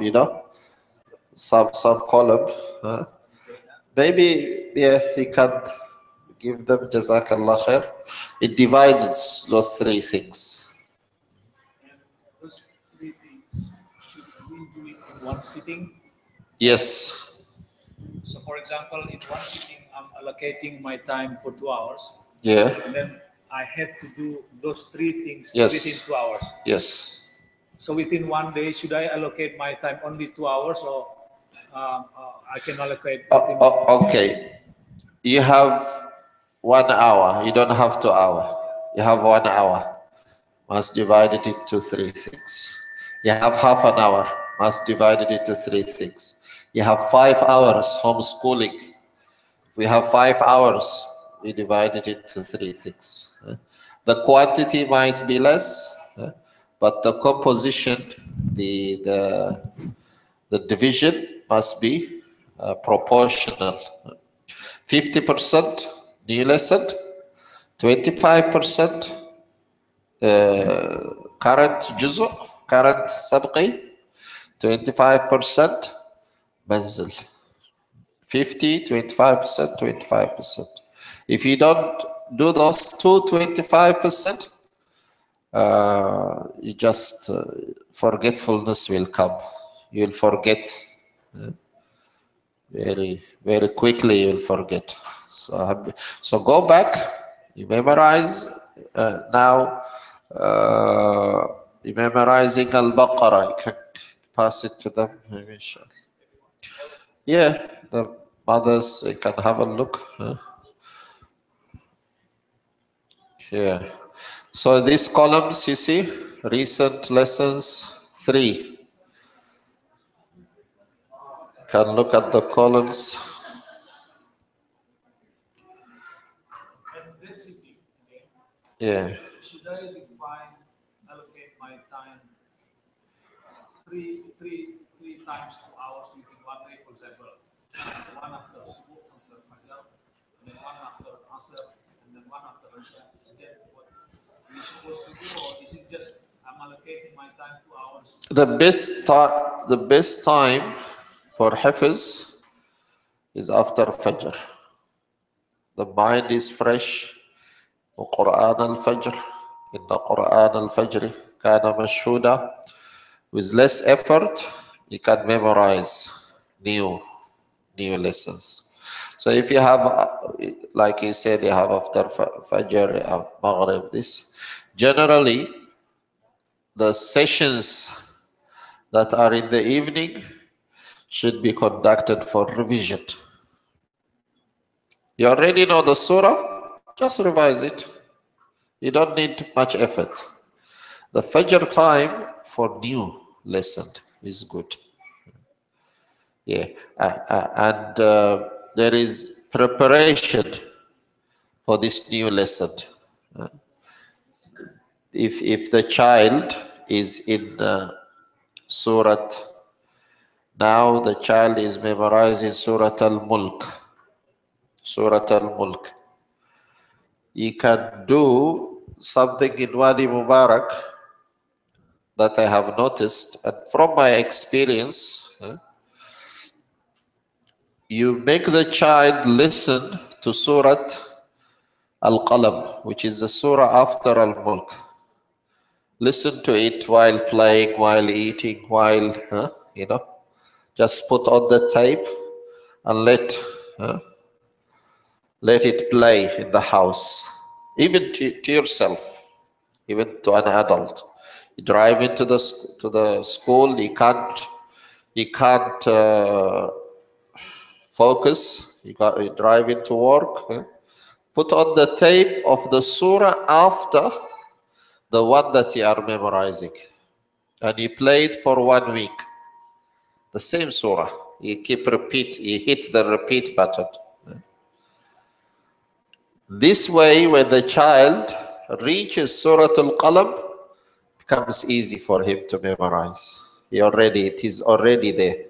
[SPEAKER 1] some column. Maybe, yeah, you can give them Jazakallah khair. It divides those 3 things.
[SPEAKER 4] And those 3 things, should we do it in one sitting?
[SPEAKER 1] Yes.
[SPEAKER 4] So for example, in one sitting, I'm allocating my time for 2 hours.
[SPEAKER 1] Yeah.
[SPEAKER 4] And then I have to do those 3 things
[SPEAKER 1] Yes.
[SPEAKER 4] within 2 hours.
[SPEAKER 1] Yes.
[SPEAKER 4] So within one day, should I allocate my time only 2 hours, or I can allocate?
[SPEAKER 1] Okay. You have 1 hour. You don't have 2 hours. You have 1 hour. Must divide it into 3 things. You have half an hour. Must divide it into 3 things. You have 5 hours homeschooling. We have 5 hours. We divide it into 3 things. The quantity might be less, but the composition, the division must be proportional. 50% new lesson, 25% current juzu, current sabqi, 25% manzil. 50, 25%, 25%. If you don't do those two 25%, you just forgetfulness will come. You'll forget very, very quickly. You'll forget. So go back. You memorize now. You're memorizing Al-Baqarah. You can pass it to them. Yeah, the mothers, they can have a look. Yeah. So these columns, you see, recent lessons 3. You can look at the columns. Yeah.
[SPEAKER 4] Should I allocate my time three times 2 hours within one day, for example, one after Subuh, after Fajr, and then one after Asr, and then one after Isha? Is that what we're supposed to do, or is it just I'm allocating my time 2 hours?
[SPEAKER 1] The best time for Hafidh is after Fajr. The mind is fresh. Qur'an al-Fajr. Inna Qur'an al-Fajr kana mashhuda. With less effort, you can memorize new lessons. So if you have, like you said, you have after Fajr, you have Maghrib, this. Generally, the sessions that are in the evening should be conducted for revision. You already know the surah, just revise it. You don't need much effort. The Fajr time for new lesson is good. Yeah, and there is preparation for this new lesson. If the child is in Surah, now the child is memorizing Surah Al-Mulk. Surah Al-Mulk. You can do something in Wadi Mubarak that I have noticed, and from my experience, you make the child listen to Surah Al-Qalam, which is the surah after Al-Mulk. Listen to it while playing, while eating, while, just put on the tape and let it play in the house, even to yourself, even to an adult. You drive into the school, you can't focus. You drive into work. Put on the tape of the surah after the one that you are memorizing, and you play it for 1 week. The same surah. You hit the repeat button. This way, when the child reaches Surah Al-Qalam, it becomes easy for him to memorize. It is already there.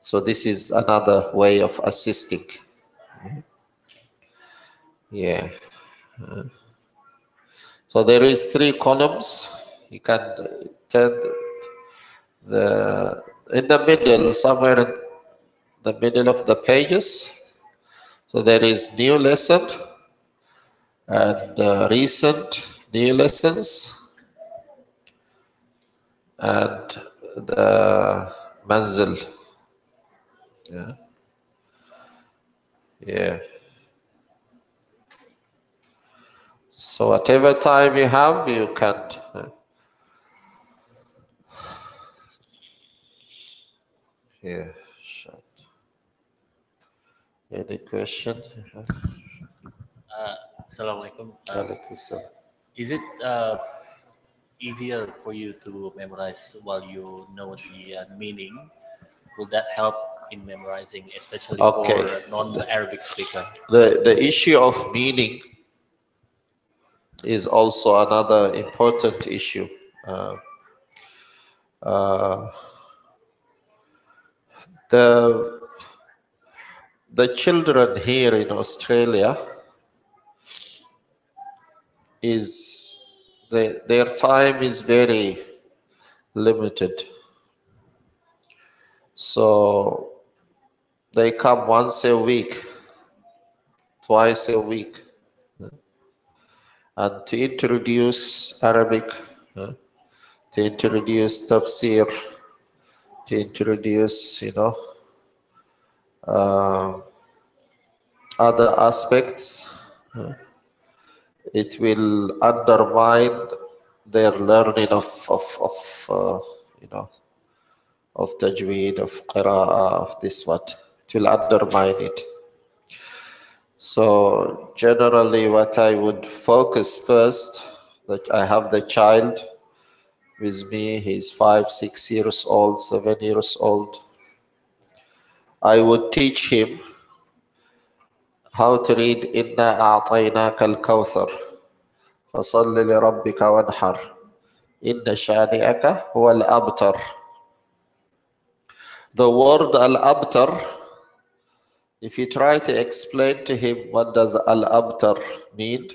[SPEAKER 1] So this is another way of assisting. Yeah. So there is 3 columns. You can turn in the middle, somewhere in the middle of the pages. So there is new lesson and recent new lessons and the manzil. Yeah. Yeah. So whatever time you have, you can. Yeah. Shut. Any question?
[SPEAKER 5] Assalamualaikum.
[SPEAKER 1] Alaikum.
[SPEAKER 5] Is it easier for you to memorize while you know the meaning? Will that help in memorizing, especially for non-Arabic speaker?
[SPEAKER 1] The issue of meaning is also another important issue. The children here in Australia their time is very limited. So They come once a week, twice a week, and to introduce Arabic, to introduce tafsir, to introduce, other aspects, it will undermine their learning of tajweed, of qira'ah, of this what. It will undermine it. So generally what I would focus first, that I have the child with me, he's 5, 6 years old, 7 years old. I would teach him how to read Inna a'tainaka al-kawthar fasalli li rabbika wanhar inna shani'aka huwa al-abtar. The word al-abtar, if you try to explain to him what does al-abtar mean,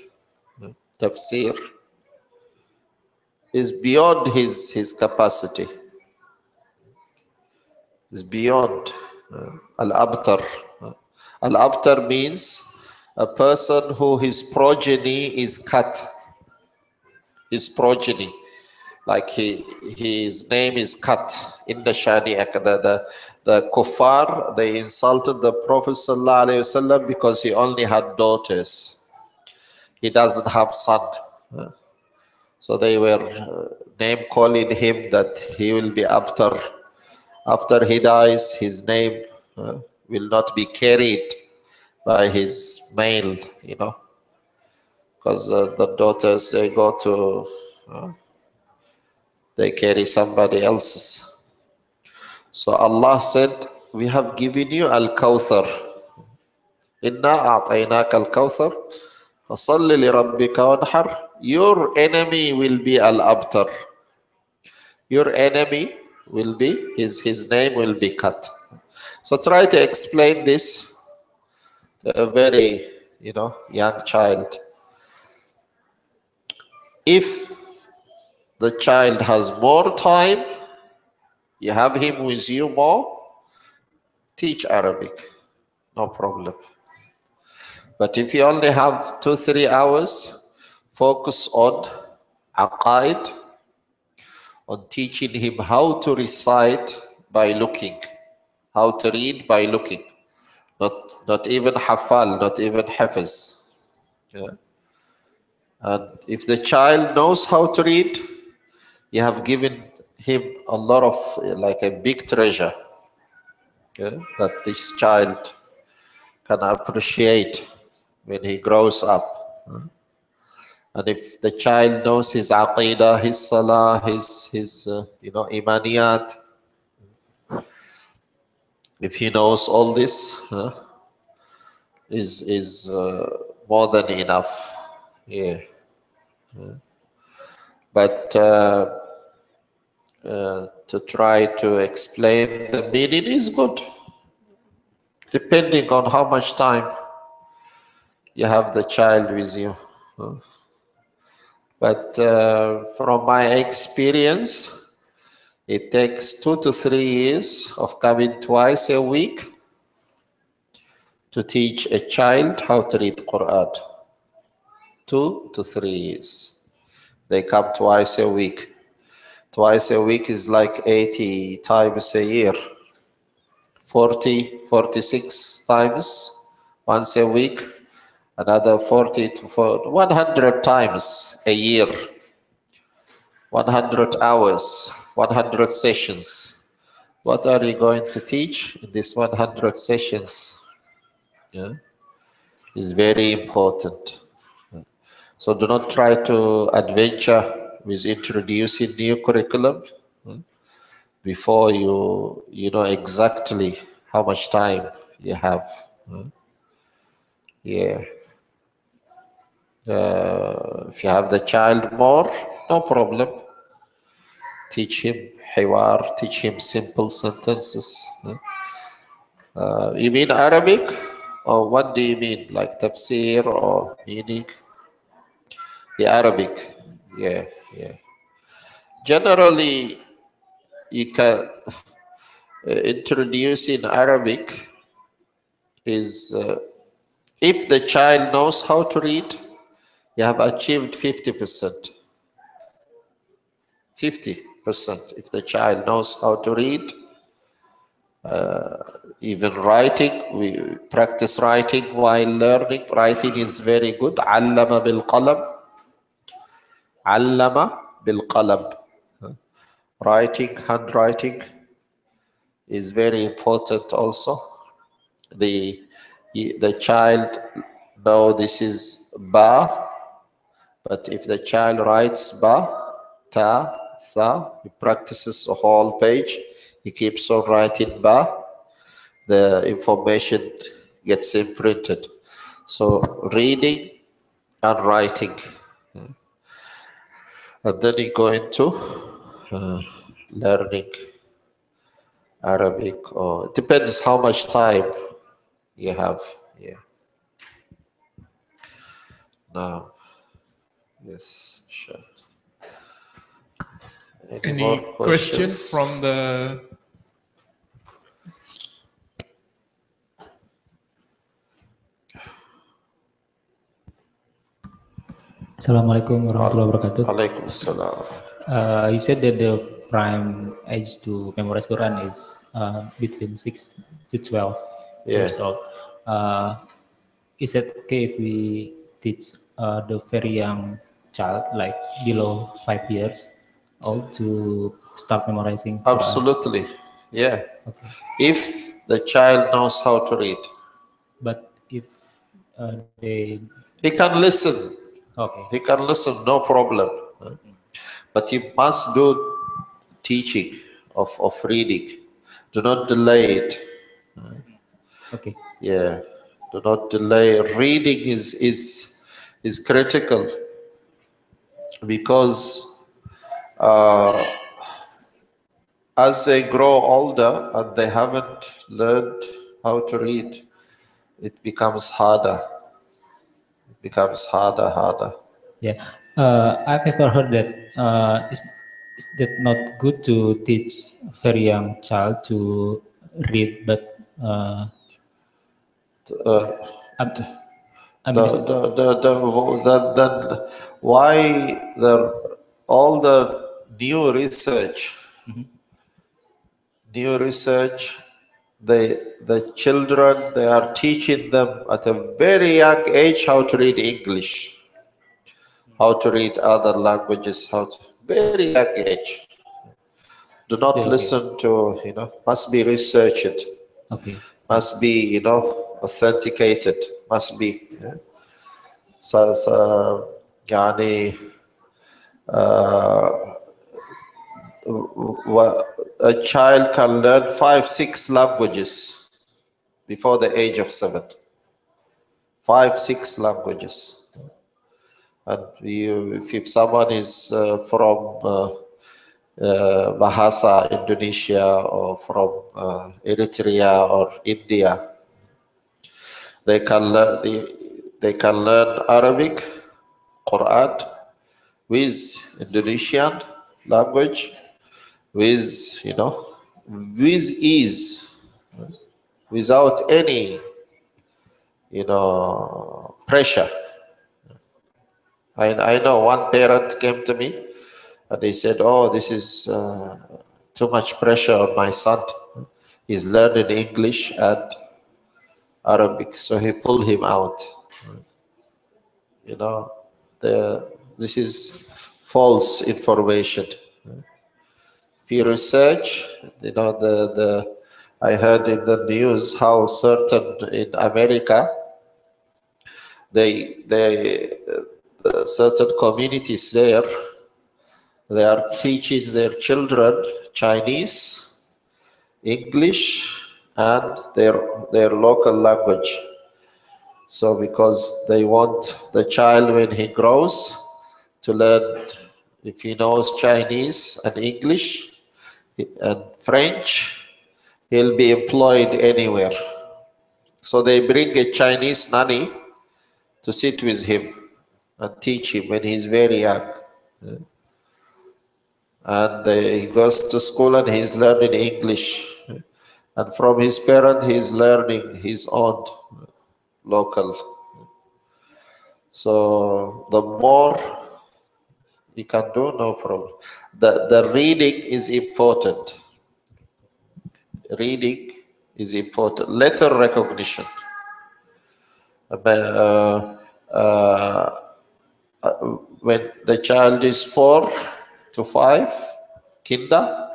[SPEAKER 1] tafsir, is beyond his capacity. Is beyond al-abtar. Al-abtar means a person who his progeny is cut. His progeny, like his name is cut. In the Shani'ak, the kuffar, they insulted the Prophet ﷺ because he only had daughters. He doesn't have son. So they were name calling him that he will be after he dies, his name will not be carried by his male, because the daughters, they go to, they carry somebody else's. So Allah said, we have given you al-kawthar. Inna a'tainaka al-kawthar fasalli li rabbika wanhar. Your enemy will be al-abtar. Your enemy will be, his name will be cut. So try to explain this to a very, young child. If the child has more time, you have him with you more, teach Arabic, no problem. But if you only have 2-3 hours, focus on aqaid, on teaching him how to recite by looking, how to read by looking, not even hafal, not even hafiz. Yeah. And if the child knows how to read, you have given him a lot of, like a big treasure, that this child can appreciate when he grows up. And if the child knows his aqidah, his salah, his imaniyat, if he knows all this, is more than enough. Yeah. But to try to explain the meaning is good, depending on how much time you have the child with you. But from my experience, it takes 2 to 3 years of coming twice a week to teach a child how to read Qur'an. 2 to 3 years. They come twice a week. Twice a week is like 80 times a year. 40, 46 times once a week. Another 40 to 100 times a year. 100 hours, 100 sessions. What are you going to teach in these 100 sessions? Yeah, is very important. So do not try to adventure with introducing new curriculum before you know exactly how much time you have. Yeah. If you have the child more, no problem. Teach him hiwar, teach him simple sentences. You mean Arabic? Or what do you mean? Like tafsir or meaning? The Arabic. Yeah. Generally, you can introduce in Arabic is if the child knows how to read, you have achieved 50%. 50%. If the child knows how to read, even writing, we practice writing while learning. Writing is very good. Allama bil qalam. Allama bil qalam. Writing, handwriting is very important also. The child know this is ba, but if the child writes ba, ta, sa, he practices the whole page, he keeps on writing ba, the information gets imprinted. So reading and writing. And then you go into learning Arabic, or it depends how much time you have. Yeah. Now, yes, sure.
[SPEAKER 2] Any question from the?
[SPEAKER 3] Assalamualaikum warahmatullahi wabarakatuh.
[SPEAKER 1] Waalaikumsalam.
[SPEAKER 3] You said that the prime age to memorize Quran is between 6 to 12 years old. Is it okay if we teach the very young child, like below 5 years old, to start memorizing Quran?
[SPEAKER 1] Absolutely, yeah.
[SPEAKER 3] Okay.
[SPEAKER 1] If the child knows how to read.
[SPEAKER 3] But if
[SPEAKER 1] he can listen.
[SPEAKER 3] Okay.
[SPEAKER 1] He can listen, no problem. But you must do teaching of reading. Do not delay it.
[SPEAKER 3] Okay.
[SPEAKER 1] Yeah. Do not delay. Reading is critical, because as they grow older and they haven't learned how to read, it becomes harder. It becomes harder.
[SPEAKER 3] Yeah, I've ever heard that is that not good to teach a very young child to read, but
[SPEAKER 1] why all the new research, the children, they are teaching them at a very young age how to read English, how to read other languages, very young age. Do not listen to, must be researched.
[SPEAKER 3] Okay.
[SPEAKER 1] Must be, authenticated. Must be. Yeah? A child can learn 5-6 languages before the age of 7. 5-6 languages. And if someone is from Bahasa Indonesia, or from Eritrea or India, they can learn Arabic, Qur'an, with Indonesian language, with ease, without any pressure. I know one parent came to me and they said, "Oh, this is too much pressure on my son. He's learning English and Arabic," so he pulled him out. This is false information. If you research, I heard in the news how certain in America, certain communities there, they are teaching their children Chinese, English, and their local language. So because they want the child, when he grows, to learn, if he knows Chinese and English and French, he'll be employed anywhere. So they bring a Chinese nanny to sit with him and teach him when he's very young. And he goes to school and he's learning English. And from his parent, he's learning his own local. So the more you can do, no problem. The reading is important. Reading is important. Letter recognition. When the child is 4 to 5, kinder,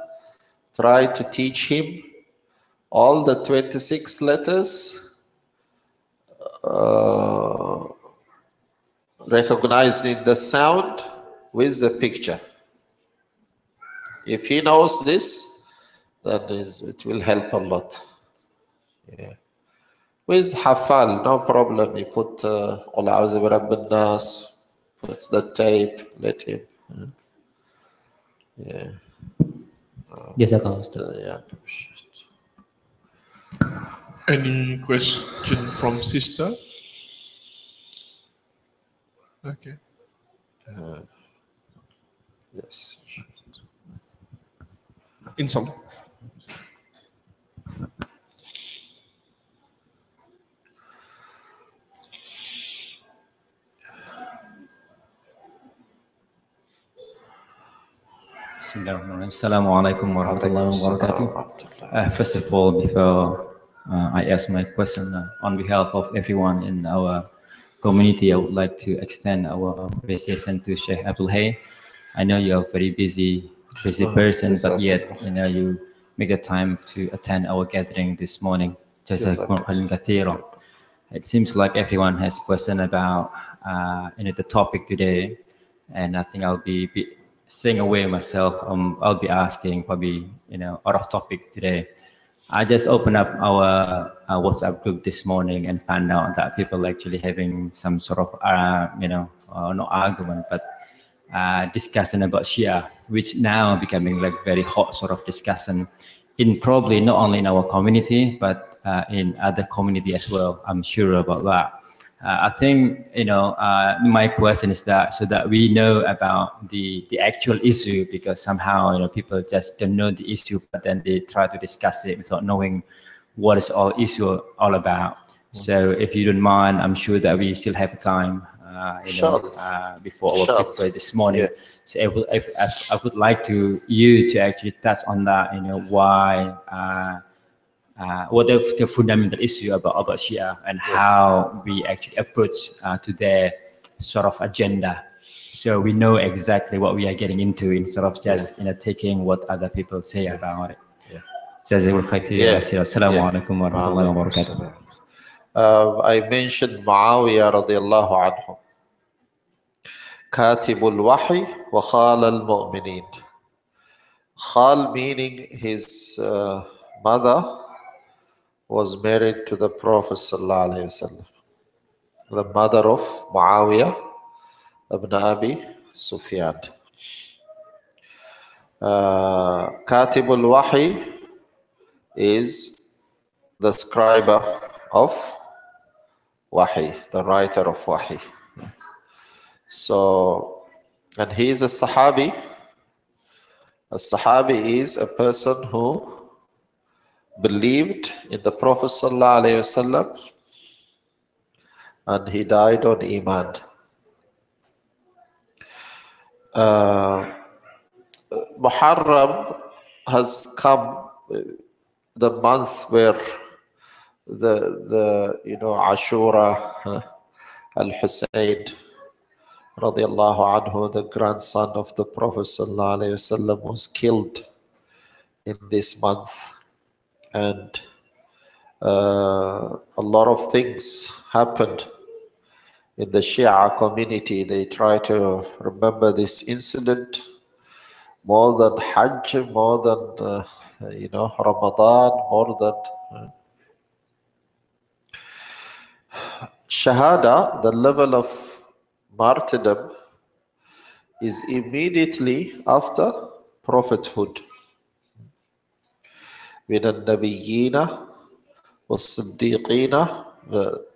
[SPEAKER 1] try to teach him all the 26 letters, recognizing the sound with the picture. If he knows this, then it will help a lot. Yeah. With Hafal, no problem. You put Qul A'udhu bi Rabbin Nas, put the tape, let him. Yeah.
[SPEAKER 3] Jazakallah.
[SPEAKER 2] Any question from sister? Okay.
[SPEAKER 1] Yes.
[SPEAKER 2] Inshallah.
[SPEAKER 3] Assalamualaikum warahmatullahi wabarakatuh. First of all, before I ask my question, on behalf of everyone in our community, I would like to extend our appreciation to Sheikh Abdul. I know you are a very busy person, but yet you make the time to attend our gathering this morning. It seems like everyone has question about the topic today, and I think I'll be staying away myself. I'll be asking probably out of topic today. I just opened up our WhatsApp group this morning and found out that people actually having some sort of not argument but discussion about Shia, which now becoming like very hot sort of discussion in probably not only in our community but in other community as well. I'm sure about that. I think my question is that so that we know about the actual issue, because somehow people just don't know the issue, but then they try to discuss it without knowing what is all issue all about. So if you don't mind, I'm sure that we still have time before our breakfast this morning. Yeah. So I would like you to actually touch on that. Why. What the fundamental issue about Shia and how we actually approach to their sort of agenda, so we know exactly what we are getting into instead of just taking what other people say about it. Assalamualaikum warahmatullahi wabarakatuh.
[SPEAKER 1] I mentioned Muawiyah radiallahu anhu, Katibul Wahi wa Khal al-Mu'mineen. Khal meaning his mother was married to the Prophet sallallahu alaihi wasallam, the mother of Muawiyah ibn Abi Sufyan. Katibul Wahi is the scribe of Wahi, the writer of Wahi. So, and he is a Sahabi. A Sahabi is a person who believed in the Prophet sallallahu alaihi wasallam and he died on Iman. Muharram has come, the month where the Ashura al-Husayn radiallahu anhu, the grandson of the Prophet sallallahu alaihi wasallam, was killed in this month. And a lot of things happened in the Shia community. They try to remember this incident more than Hajj, more than Ramadan, more than Shahada. The level of martyrdom is immediately after prophethood. من النبيين والصديقين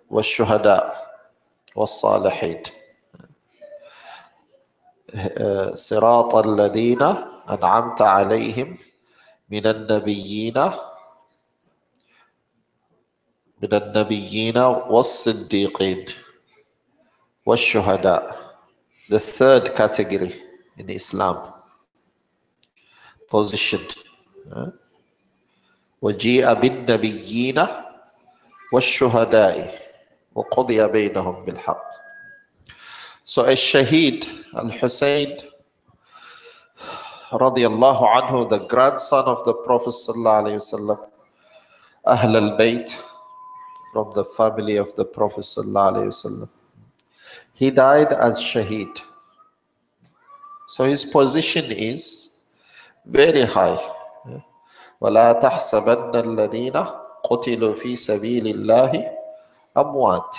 [SPEAKER 1] والشهداء والصالحين صراط الذين أنعمت عليهم من النبيين من النبيين والصديقين والشهداء. The third category in Islam, positioned. وجيء بالنبيين والشهداء وقضي بينهم بالحق. So a Shaheed, Al-Hussein radiallahu anhu, the grandson of the Prophet sallallahu alayhi wasallam, Ahl al-Bayt, from the family of the Prophet sallallahu alayhi wasallam, he died as Shaheed. So his position is very high. وَلَا تَحْسَبَنَّ الَّذِينَ قُتِلُوا فِي سَبِيلِ اللَّهِ أَمْوَاتٍ.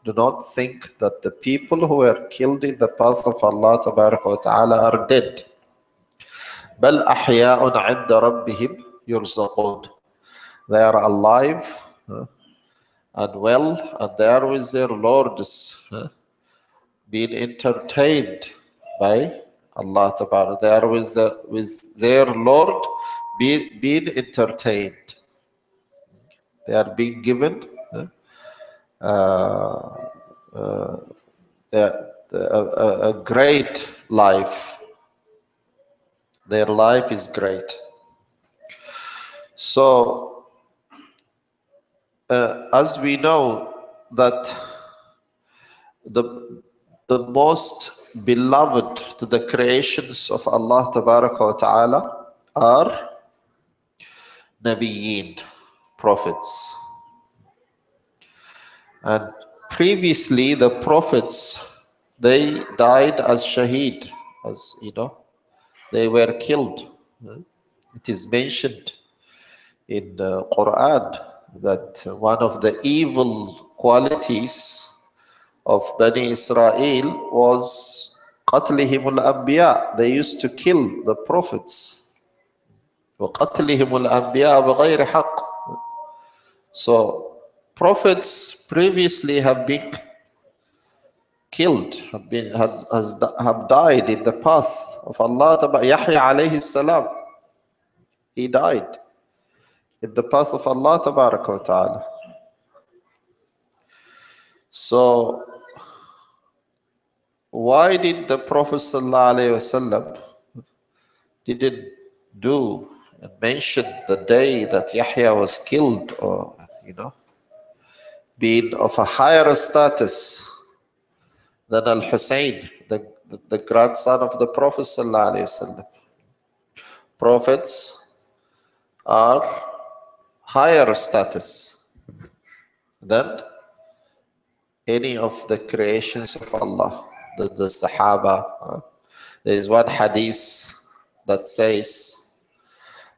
[SPEAKER 1] Do not think that the people who were killed in the path of Allah Tabaraka wa Ta'ala are dead. بَلْ أَحْيَاءٌ عِنْدَ رَبِّهِمْ يُرْزَقُونَ. They are alive and well, and they are with their lords, being entertained by Allah Tabaraka. They are with their Lord being entertained. They are being given a great life. Their life is great. So, as we know that the most beloved to the creations of Allah Tabaraka wa Ta'ala are Nabiyyin, prophets. And previously the prophets, they died as shaheed, as you know, they were killed. It is mentioned in the Qur'an that one of the evil qualities of Bani Israel was قَتْلِهِمُ الْأَنْبِيَاء. They used to kill the prophets. وَقَتْلِهِمُ الْأَنْبِيَاء بِغَيْرِ حَقٍّ. So prophets previously have been killed, have died in the path of Allah. Yahya alayhi salam, he died in the path of Allah Tabaraka wa Ta'ala. So why did the Prophet sallallahu alayhi wasallam didn't do and mention the day that Yahya was killed, or being of a higher status than Al-Hussein, the grandson of the Prophet sallallahu alayhi wasallam? Prophets are higher status than any of the creations of Allah, the Sahaba. There is one hadith that says,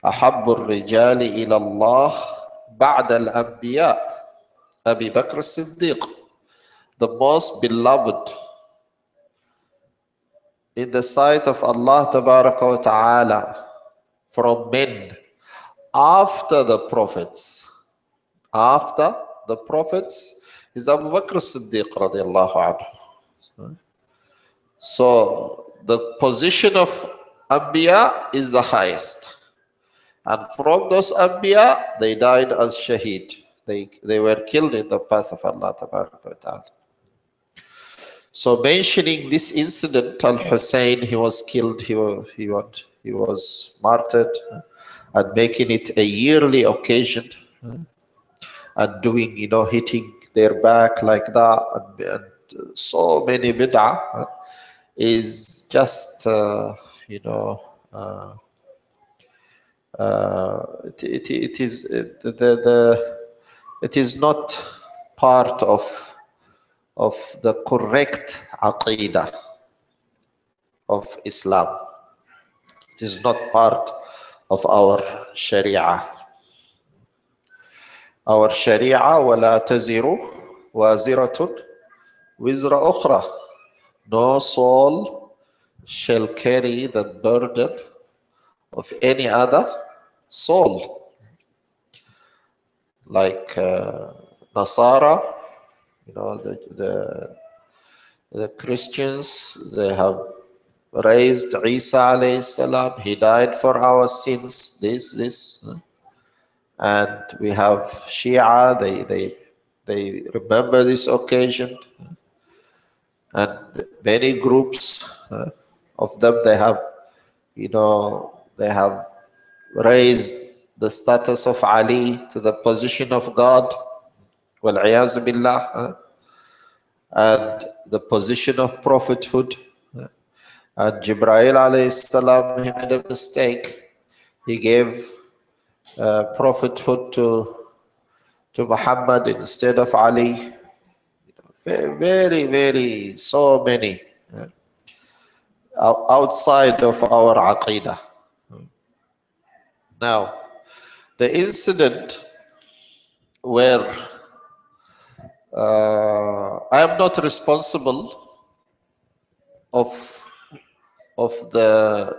[SPEAKER 1] أحب الرجال إلى الله بعد الأنبياء أبي بكر الصديق. The most beloved in the sight of Allah Tabaraka wa Ta'ala from men after the prophets, is Abu Bakr as-Siddiq radiallahu anhu. So the position of Anbiya is the highest. And from those Anbiya, they died as shaheed. They were killed in the path of Allah Tabaraka wa Ta'ala. So mentioning this incident, Al-Hussein, he was killed, he was martyred, and making it a yearly occasion, and doing, hitting their back like that, and so many bid'ah, is just, it is not part of the correct aqidah of Islam. It is not part of our Sharia. Our Sharia, وَلَا تَزِرُ وَازِرَةٌ وِزْرَ أُخْرَى. No soul shall carry the burden of any other soul. Like Nasara, the Christians, they have raised Isa alayhi salam. He died for our sins. This. And we have Shia, they they remember this occasion, and many groups of them, they have, they have raised the status of Ali to the position of God, wal-'iyazu billah, and the position of prophethood. And Jibreel alayhi salam, he made a mistake. He gave prophethood to Muhammad instead of Ali. Very, very, so many outside of our aqidah. Now, the incident where I am not responsible of the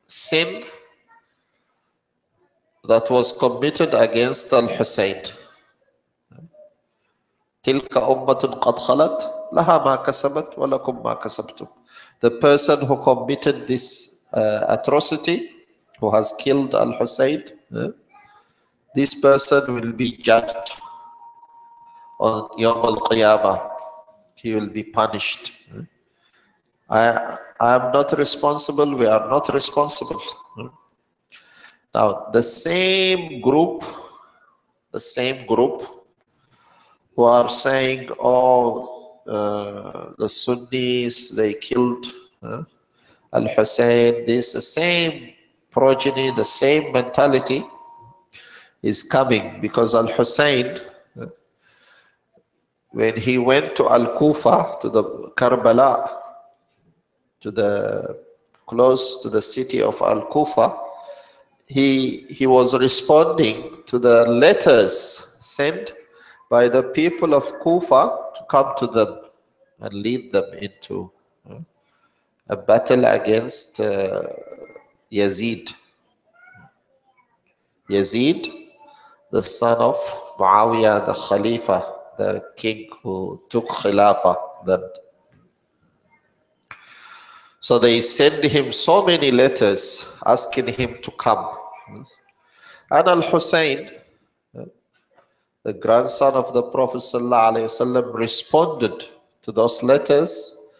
[SPEAKER 1] sin that was committed against Al-Hussein. تلك أمة قد خلت لها ما كسبت ولكم ما كسبتم. The person who committed this atrocity, who has killed Al-Hussein, this person will be judged on Yawm al-Qiyamah. He will be punished. I am not responsible. We are not responsible. Now, the same group who are saying, oh, the Sunnis, they killed Al-Hussein, this, the same progeny, the same mentality is coming, because Al-Hussein, when he went to Al-Kufa, to the Karbala, close to the city of Al-Kufa, he was responding to the letters sent by the people of Kufa to come to them and lead them into a battle against Yazid. Yazid, the son of Muawiyah, the Khalifa, the king who took Khilafah then. So they sent him so many letters asking him to come. And Al-Hussein, the grandson of the Prophet ﷺ, responded to those letters,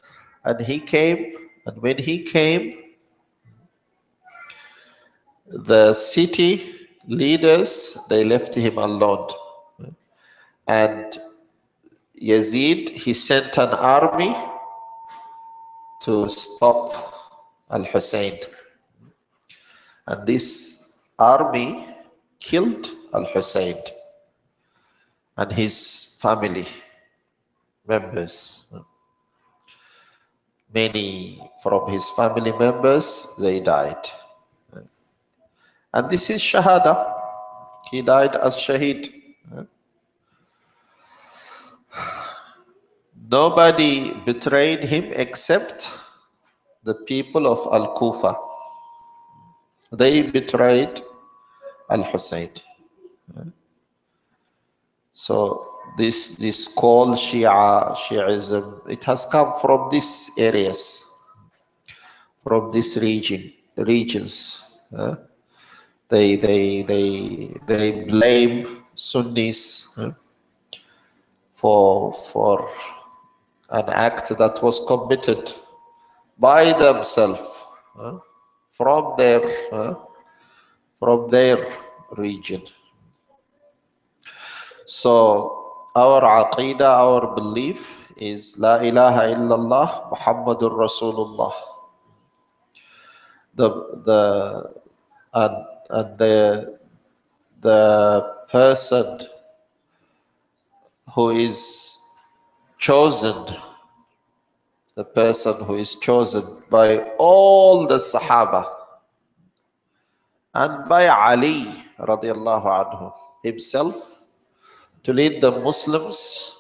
[SPEAKER 1] and he came. And when he came, the city leaders, they left him alone. And Yazid, he sent an army to stop Al-Hussein. And this army killed Al-Hussein and his family members. Many from his family members, they died. And this is Shahada. He died as Shaheed. Nobody betrayed him except the people of Al-Kufa. They betrayed Al-Hussein. So this called Shi'ism, it has come from these areas, from these regions. They blame Sunnis for an act that was committed by themselves from their region. So our aqidah, our belief is La ilaha illallah Muhammadur Rasulullah. The person who is chosen, the person who is chosen by all the Sahaba and by Ali radiallahu anhu himself to lead the Muslims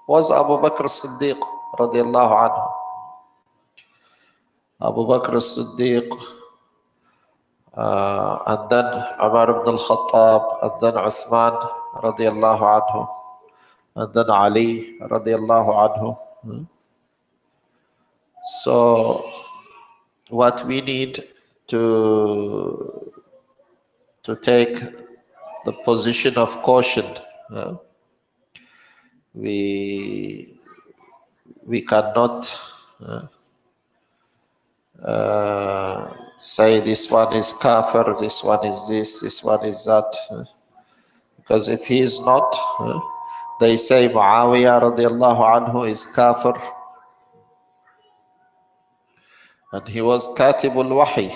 [SPEAKER 1] was Abu Bakr as-Siddiq radiallahu anhu. Abu Bakr as-Siddiq, and then Umar ibn al-Khattab, and then Uthman radiallahu anhu, and then Ali radiallahu anhu. So what we need to take the position of caution we cannot say this one is kafir, this one is this one is that. Because if he is not, they say Muawiyah radiallahu anhu is kafir. And he was katibul wahi.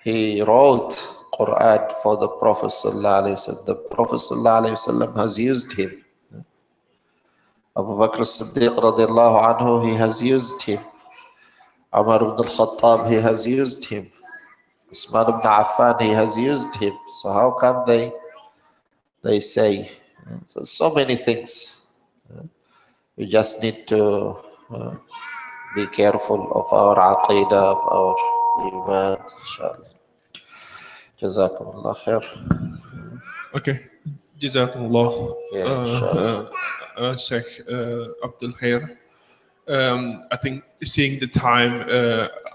[SPEAKER 1] He wrote Qur'an for the Prophet sallallahu alaihi wasallam. The Prophet sallallahu alaihi wasallam has used him. Abu Bakr as-Siddiq radiallahu anhu, he has used him. Umar ibn al-Khattab, he has used him. Usman ibn Affan, he has used him. So how come they say? So many things. We just need to be careful of our aqidah, of our iman, inshallah. Jazakumullah khair.
[SPEAKER 2] Okay. Jazakumullah, Sheikh Abdul here. I think seeing the time,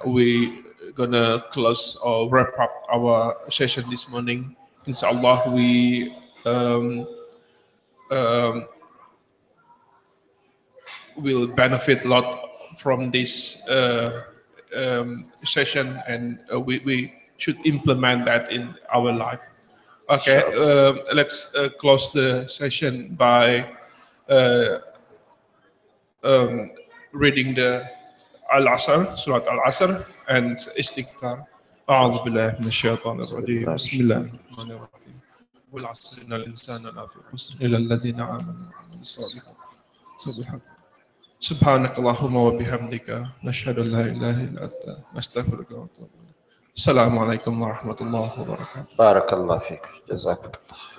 [SPEAKER 2] we gonna close or wrap up our session this morning. Inshallah, we will benefit a lot from this session, and we should implement that in our life. Okay, let's close the session by reading the Al-Asr, Surah Al-Asr, and Istighfar. أعوذ بالله من الشيطان الرجيم. بسم الله الرحمن الرحيم. والعصر إن الإنسان لفي خسر إلا الذين آمنوا وعملوا الصالحات. سبحانك اللهم وبحمدك نشهد أن لا إله إلا أنت نستغفرك ونتوب إليك. السلام عليكم ورحمة الله وبركاته.
[SPEAKER 1] بارك الله فيك. جزاك الله.